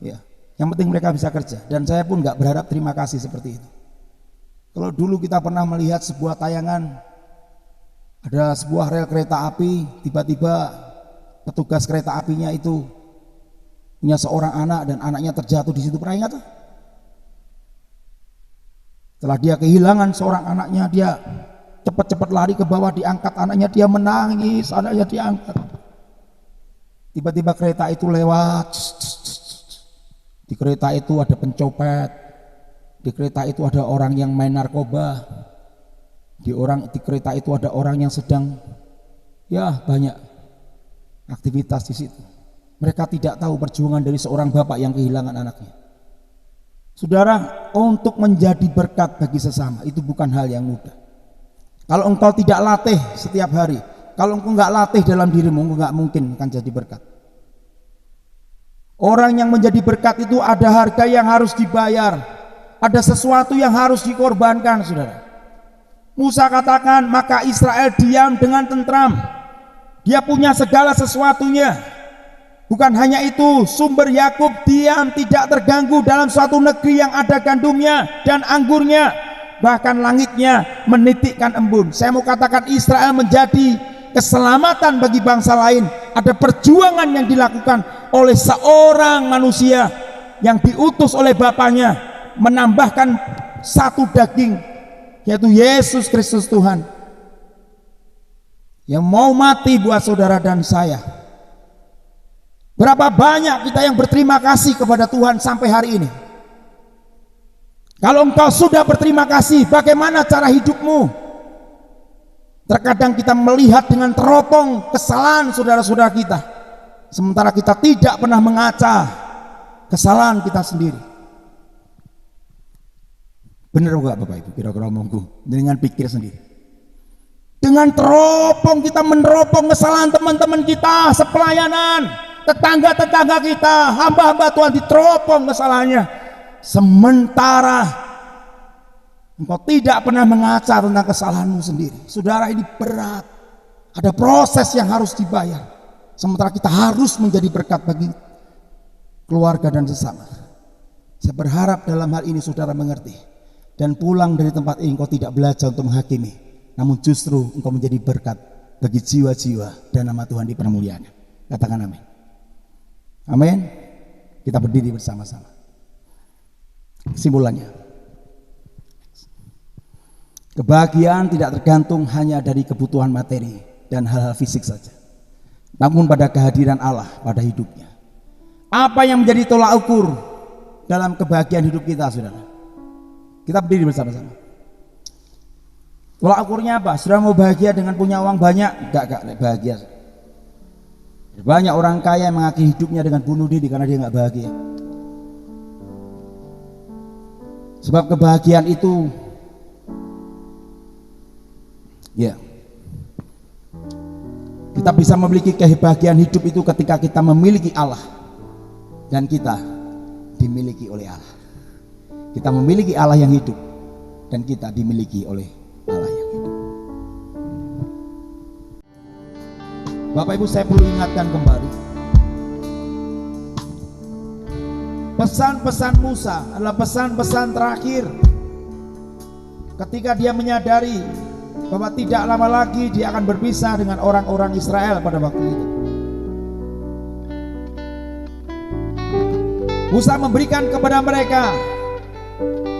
Ya. Yang penting mereka bisa kerja, dan saya pun nggak berharap terima kasih seperti itu. Kalau dulu kita pernah melihat sebuah tayangan, ada sebuah rel kereta api, tiba-tiba petugas kereta apinya itu punya seorang anak dan anaknya terjatuh di situ, pernah ingat? Setelah dia kehilangan seorang anaknya, dia cepat-cepat lari ke bawah, diangkat anaknya, dia menangis, anaknya diangkat. Tiba-tiba kereta itu lewat. Di kereta itu ada pencopet, di kereta itu ada orang yang main narkoba, di kereta itu ada orang yang sedang banyak aktivitas di situ. Mereka tidak tahu perjuangan dari seorang bapak yang kehilangan anaknya. Saudara, untuk menjadi berkat bagi sesama itu bukan hal yang mudah. Kalau engkau tidak latih setiap hari, kalau engkau nggak latih dalam dirimu, engkau nggak mungkin akan jadi berkat. Orang yang menjadi berkat itu ada harga yang harus dibayar, ada sesuatu yang harus dikorbankan, saudara. Musa katakan, maka Israel diam dengan tentram. Dia punya segala sesuatunya. Bukan hanya itu, sumber Yakub diam tidak terganggu dalam suatu negeri yang ada gandumnya dan anggurnya, bahkan langitnya menitikkan embun. Saya mau katakan Israel menjadi keselamatan bagi bangsa lain. Ada perjuangan yang dilakukan oleh seorang manusia yang diutus oleh Bapaknya menambahkan satu daging, yaitu Yesus Kristus Tuhan, yang mau mati buat saudara dan saya. Berapa banyak kita yang berterima kasih kepada Tuhan sampai hari ini? Kalau engkau sudah berterima kasih, bagaimana cara hidupmu? Terkadang kita melihat dengan teropong kesalahan saudara-saudara kita, sementara kita tidak pernah mengaca kesalahan kita sendiri. Benar enggak Bapak Ibu? Kira-kira omongku dengan pikir sendiri. Dengan teropong kita meneropong kesalahan teman-teman kita sepelayanan, tetangga-tetangga kita, hamba-hamba Tuhan diteropong kesalahannya, sementara engkau tidak pernah mengaca tentang kesalahanmu sendiri. Saudara, ini berat, ada proses yang harus dibayar, sementara kita harus menjadi berkat bagi keluarga dan sesama. Saya berharap dalam hal ini saudara mengerti, dan pulang dari tempat ini engkau tidak belajar untuk menghakimi, namun justru engkau menjadi berkat bagi jiwa-jiwa dan nama Tuhan dipermuliakan. Katakan amin. Amin. Kita berdiri bersama-sama. Kesimpulannya, kebahagiaan tidak tergantung hanya dari kebutuhan materi dan hal-hal fisik saja, namun pada kehadiran Allah pada hidupnya. Apa yang menjadi tolak ukur dalam kebahagiaan hidup kita, saudara? Kita berdiri bersama-sama. Tolak ukurnya apa? Saudara mau bahagia dengan punya uang banyak? Enggak bahagia. Banyak orang kaya yang mengakhiri hidupnya dengan bunuh diri karena dia enggak bahagia. Sebab kebahagiaan itu, ya, kita bisa memiliki kebahagiaan hidup itu ketika kita memiliki Allah dan kita dimiliki oleh Allah. Kita memiliki Allah yang hidup dan kita dimiliki oleh Allah yang hidup. Bapak Ibu, saya perlu ingatkan kembali, pesan-pesan Musa adalah pesan-pesan terakhir ketika dia menyadari bahwa tidak lama lagi dia akan berpisah dengan orang-orang Israel pada waktu itu. Musa memberikan kepada mereka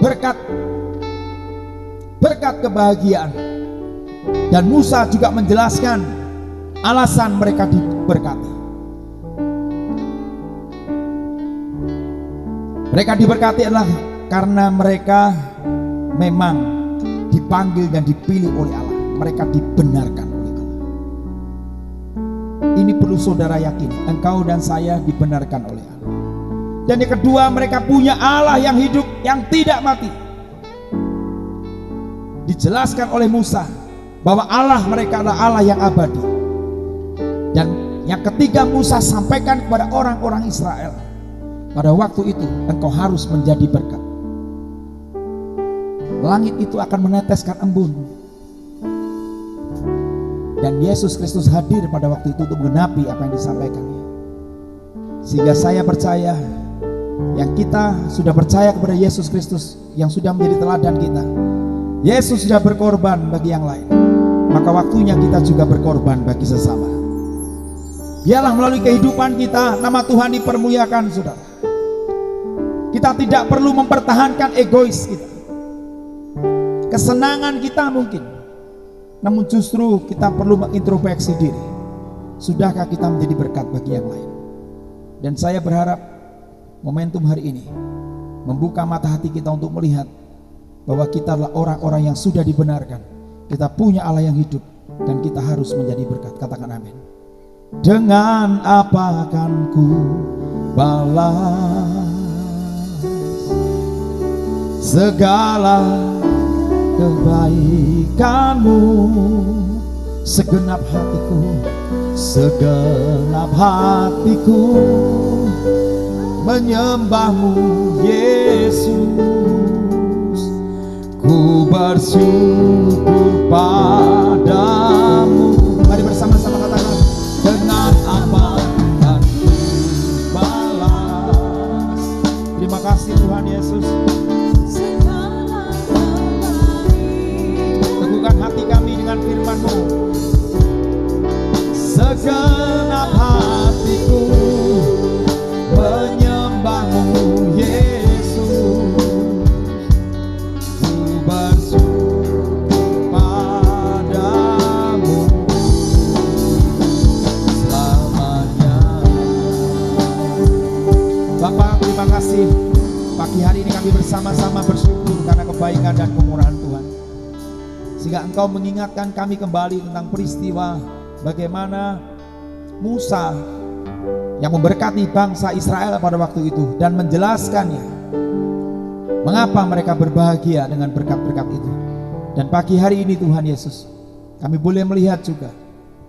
berkat kebahagiaan, dan Musa juga menjelaskan alasan mereka diberkati. Mereka diberkati adalah karena mereka memang dipanggil dan dipilih oleh Allah. Mereka dibenarkan oleh Allah. Ini perlu saudara yakini, engkau dan saya dibenarkan oleh Allah. Dan yang kedua, mereka punya Allah yang hidup, yang tidak mati. Dijelaskan oleh Musa bahwa Allah mereka adalah Allah yang abadi. Dan yang ketiga, Musa sampaikan kepada orang-orang Israel, pada waktu itu engkau harus menjadi berkat. Langit itu akan meneteskan embun, dan Yesus Kristus hadir pada waktu itu untuk menggenapi apa yang disampaikannya. Sehingga saya percaya, yang kita sudah percaya kepada Yesus Kristus yang sudah menjadi teladan kita, Yesus sudah berkorban bagi yang lain, maka waktunya kita juga berkorban bagi sesama. Biarlah melalui kehidupan kita nama Tuhan dipermuliakan, saudara. Kita tidak perlu mempertahankan egois kita, kesenangan kita mungkin, namun justru kita perlu mengintrospeksi diri. Sudahkah kita menjadi berkat bagi yang lain? Dan saya berharap momentum hari ini membuka mata hati kita untuk melihat bahwa kita adalah orang-orang yang sudah dibenarkan. Kita punya Allah yang hidup dan kita harus menjadi berkat. Katakan amin. Dengan apa akan ku balas segala kebaikanmu? Segenap hatiku menyembahmu Yesus. Ku bersyukur padamu. Mari bersama-sama katakan, dengan apa akan ku balas. Terima kasih Tuhan Yesus. Teguhkan hati kami dengan firman-Mu. Segenap hatiku menyembahmu Yesus. Ku bersyukur padamu selamanya. Bapak, terima kasih. Pagi hari ini kami bersama-sama bersyukur karena kebaikan dan kemurahan Tuhan, sehingga Engkau mengingatkan kami kembali tentang peristiwa bagaimana Musa yang memberkati bangsa Israel pada waktu itu dan menjelaskannya mengapa mereka berbahagia dengan berkat-berkat itu. Dan pagi hari ini Tuhan Yesus, kami boleh melihat juga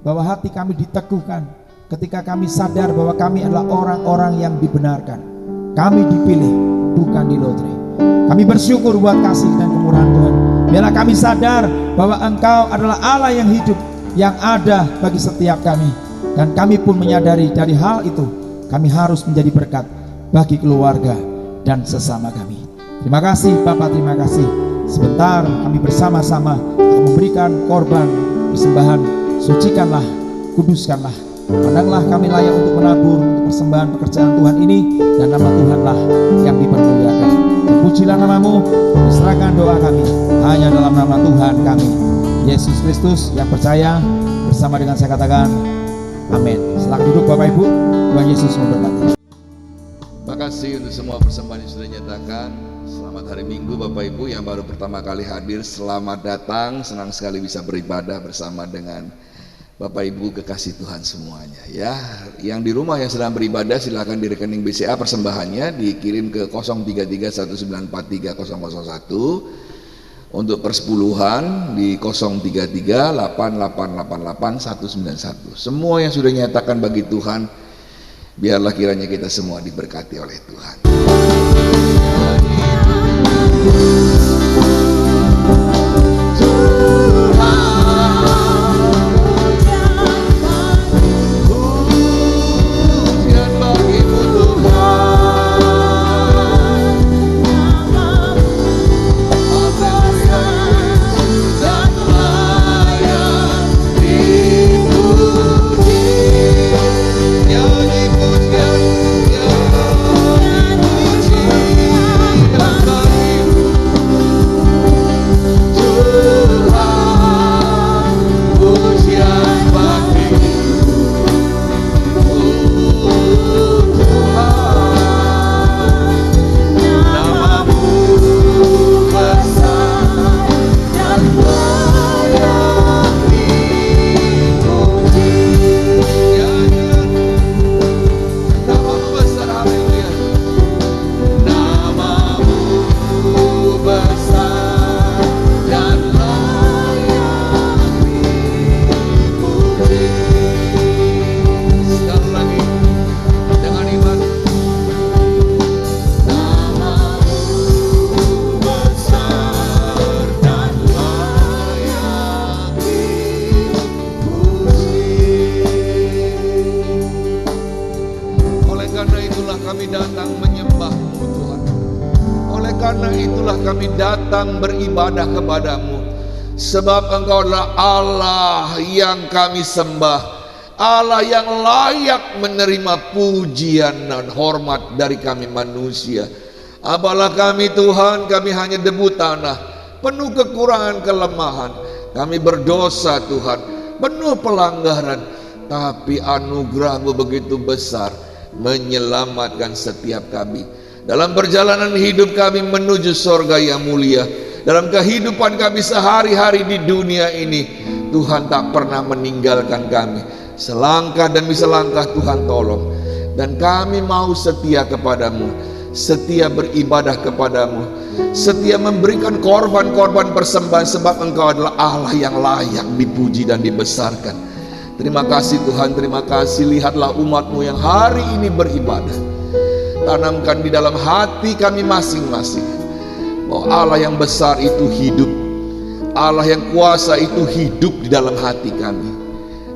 bahwa hati kami diteguhkan ketika kami sadar bahwa kami adalah orang-orang yang dibenarkan. Kami dipilih, bukan di lotre. Kami bersyukur buat kasih dan kemurahan Tuhan. Biarlah kami sadar bahwa Engkau adalah Allah yang hidup, yang ada bagi setiap kami. Dan kami pun menyadari dari hal itu, kami harus menjadi berkat bagi keluarga dan sesama kami. Terima kasih Bapak, terima kasih. Sebentar kami bersama-sama akan memberikan korban persembahan. Sucikanlah, kuduskanlah. Pandanglah kami layak untuk menabur untuk persembahan pekerjaan Tuhan ini, dan nama Tuhanlah yang dipermuliakan. Terpujilah namamu, diserahkan doa kami hanya dalam nama Tuhan kami, Yesus Kristus, yang percaya. Bersama dengan saya katakan amin. Silakan duduk Bapak Ibu. Tuhan Yesus memberkati. Terima kasih untuk semua persembahan yang sudah dinyatakan. Selamat hari Minggu Bapak Ibu yang baru pertama kali hadir. Selamat datang, senang sekali bisa beribadah bersama dengan Bapak Ibu kekasih Tuhan semuanya ya. Yang di rumah yang sedang beribadah silakan di rekening BCA persembahannya dikirim ke 0331943001. Untuk persepuluhan di 0338888191. Semua yang sudah nyatakan bagi Tuhan, biarlah kiranya kita semua diberkati oleh Tuhan. Beribadah kepadamu, sebab Engkau adalah Allah yang kami sembah, Allah yang layak menerima pujian dan hormat dari kami manusia. Apalah kami Tuhan, kami hanya debu tanah, penuh kekurangan kelemahan. Kami berdosa Tuhan, penuh pelanggaran, tapi anugerah-Mu begitu besar menyelamatkan setiap kami. Dalam perjalanan hidup kami menuju surga yang mulia, dalam kehidupan kami sehari-hari di dunia ini, Tuhan tak pernah meninggalkan kami. Selangkah demi selangkah Tuhan tolong. Dan kami mau setia kepadamu, setia beribadah kepadamu, setia memberikan korban-korban persembahan, sebab Engkau adalah Allah yang layak dipuji dan dibesarkan. Terima kasih Tuhan, terima kasih. Lihatlah umat-Mu yang hari ini beribadah. Tanamkan di dalam hati kami masing-masing bahwa Allah yang besar itu hidup, Allah yang kuasa itu hidup di dalam hati kami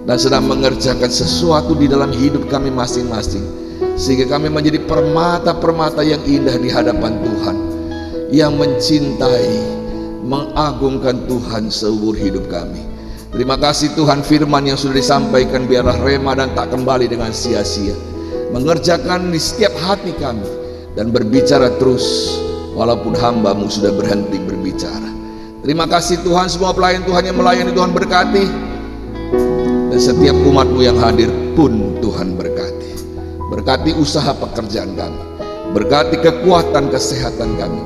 dan sedang mengerjakan sesuatu di dalam hidup kami masing-masing, sehingga kami menjadi permata-permata yang indah di hadapan Tuhan, yang mencintai, mengagungkan Tuhan seumur hidup kami. Terima kasih Tuhan, firman yang sudah disampaikan biarlah rema dan tak kembali dengan sia-sia, mengerjakan di setiap hati kami dan berbicara terus walaupun hamba-Mu sudah berhenti berbicara. Terima kasih Tuhan, semua pelayan Tuhan yang melayani Tuhan berkati, dan setiap umat-Mu yang hadir pun Tuhan berkati. Berkati usaha pekerjaan kami, berkati kekuatan kesehatan kami,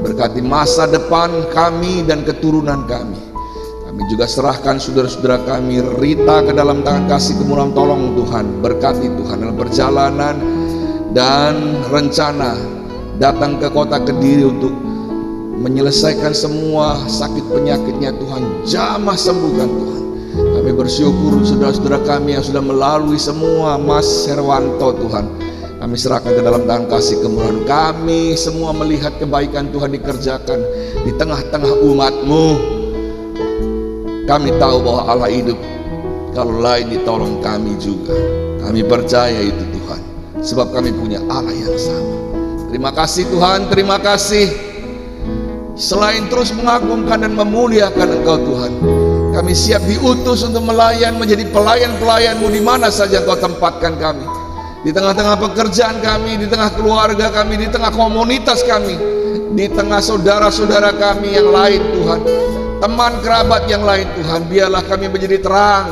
berkati masa depan kami dan keturunan kami. Kami juga serahkan saudara-saudara kami Rita ke dalam tangan kasih kemurahan tolong Tuhan. Berkati Tuhan dalam perjalanan dan rencana datang ke kota Kediri untuk menyelesaikan semua sakit penyakitnya Tuhan. Jamah sembuhkan Tuhan. Kami bersyukur saudara-saudara kami yang sudah melalui semua, Mas Herwanto Tuhan, kami serahkan ke dalam tangan kasih kemurahan. Kami semua melihat kebaikan Tuhan dikerjakan di tengah-tengah umat-Mu. Kami tahu bahwa Allah hidup, kalau lain ditolong kami juga. Kami percaya itu Tuhan, sebab kami punya Allah yang sama. Terima kasih Tuhan, terima kasih. Selain terus mengagungkan dan memuliakan Engkau Tuhan, kami siap diutus untuk melayan, menjadi pelayan-pelayan-Mu di mana saja Engkau tempatkan kami. Di tengah-tengah pekerjaan kami, di tengah keluarga kami, di tengah komunitas kami, di tengah saudara-saudara kami yang lain Tuhan, teman kerabat yang lain Tuhan, biarlah kami menjadi terang.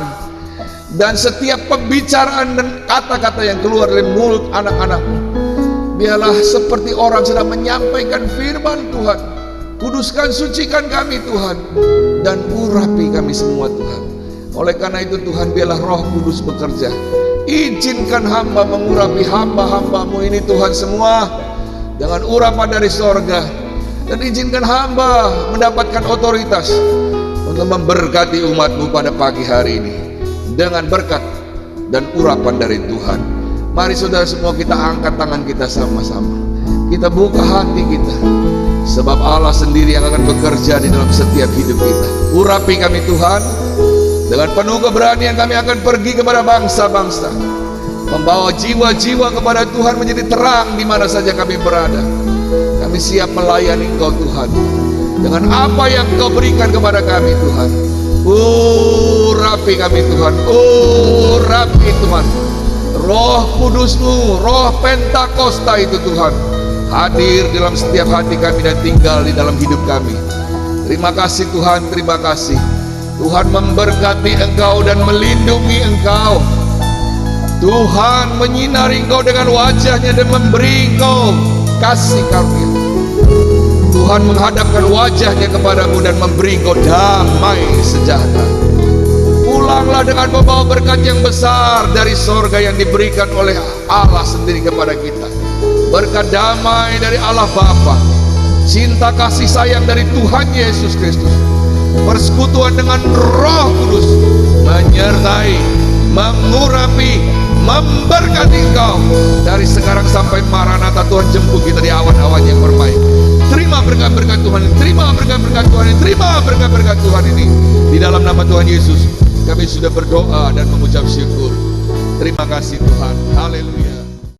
Dan setiap pembicaraan dan kata-kata yang keluar dari mulut anak-anak-Mu, biarlah seperti orang sedang menyampaikan firman Tuhan. Kuduskan, sucikan kami Tuhan, dan urapi kami semua Tuhan. Oleh karena itu Tuhan, biarlah Roh Kudus bekerja. Izinkan hamba mengurapi hamba-hamba-Mu ini Tuhan semua dengan urapan dari sorga. Dan izinkan hamba mendapatkan otoritas untuk memberkati umat-Mu pada pagi hari ini dengan berkat dan urapan dari Tuhan. Mari saudara semua kita angkat tangan kita sama-sama. Kita buka hati kita, sebab Allah sendiri yang akan bekerja di dalam setiap hidup kita. Urapi kami Tuhan. Dengan penuh keberanian kami akan pergi kepada bangsa-bangsa, membawa jiwa-jiwa kepada Tuhan, menjadi terang di mana saja kami berada. Kami siap melayani Engkau Tuhan dengan apa yang Engkau berikan kepada kami Tuhan. Urapi kami Tuhan, urapi Tuhan. Roh Kudus-Mu, Roh Pentakosta itu Tuhan, hadir dalam setiap hati kami dan tinggal di dalam hidup kami. Terima kasih Tuhan, terima kasih. Tuhan memberkati Engkau dan melindungi Engkau. Tuhan menyinari Engkau dengan wajah-Nya dan memberi Engkau kasih karunia. Tuhan menghadapkan wajah-Nya kepadamu dan memberi Engkau damai sejahtera. Pulanglah dengan membawa berkat yang besar dari sorga yang diberikan oleh Allah sendiri kepada kita. Berkat damai dari Allah Bapa, cinta kasih sayang dari Tuhan Yesus Kristus, persekutuan dengan Roh Kudus menyertai, mengurapi, memberkati engkau dari sekarang sampai Maranatha. Tuhan jemput kita di awan-awan yang bermain. Terima berkat-berkat Tuhan ini, terima berkat-berkat Tuhan ini, terima berkat-berkat Tuhan ini. Di dalam nama Tuhan Yesus kami sudah berdoa dan mengucap syukur. Terima kasih Tuhan. Haleluya.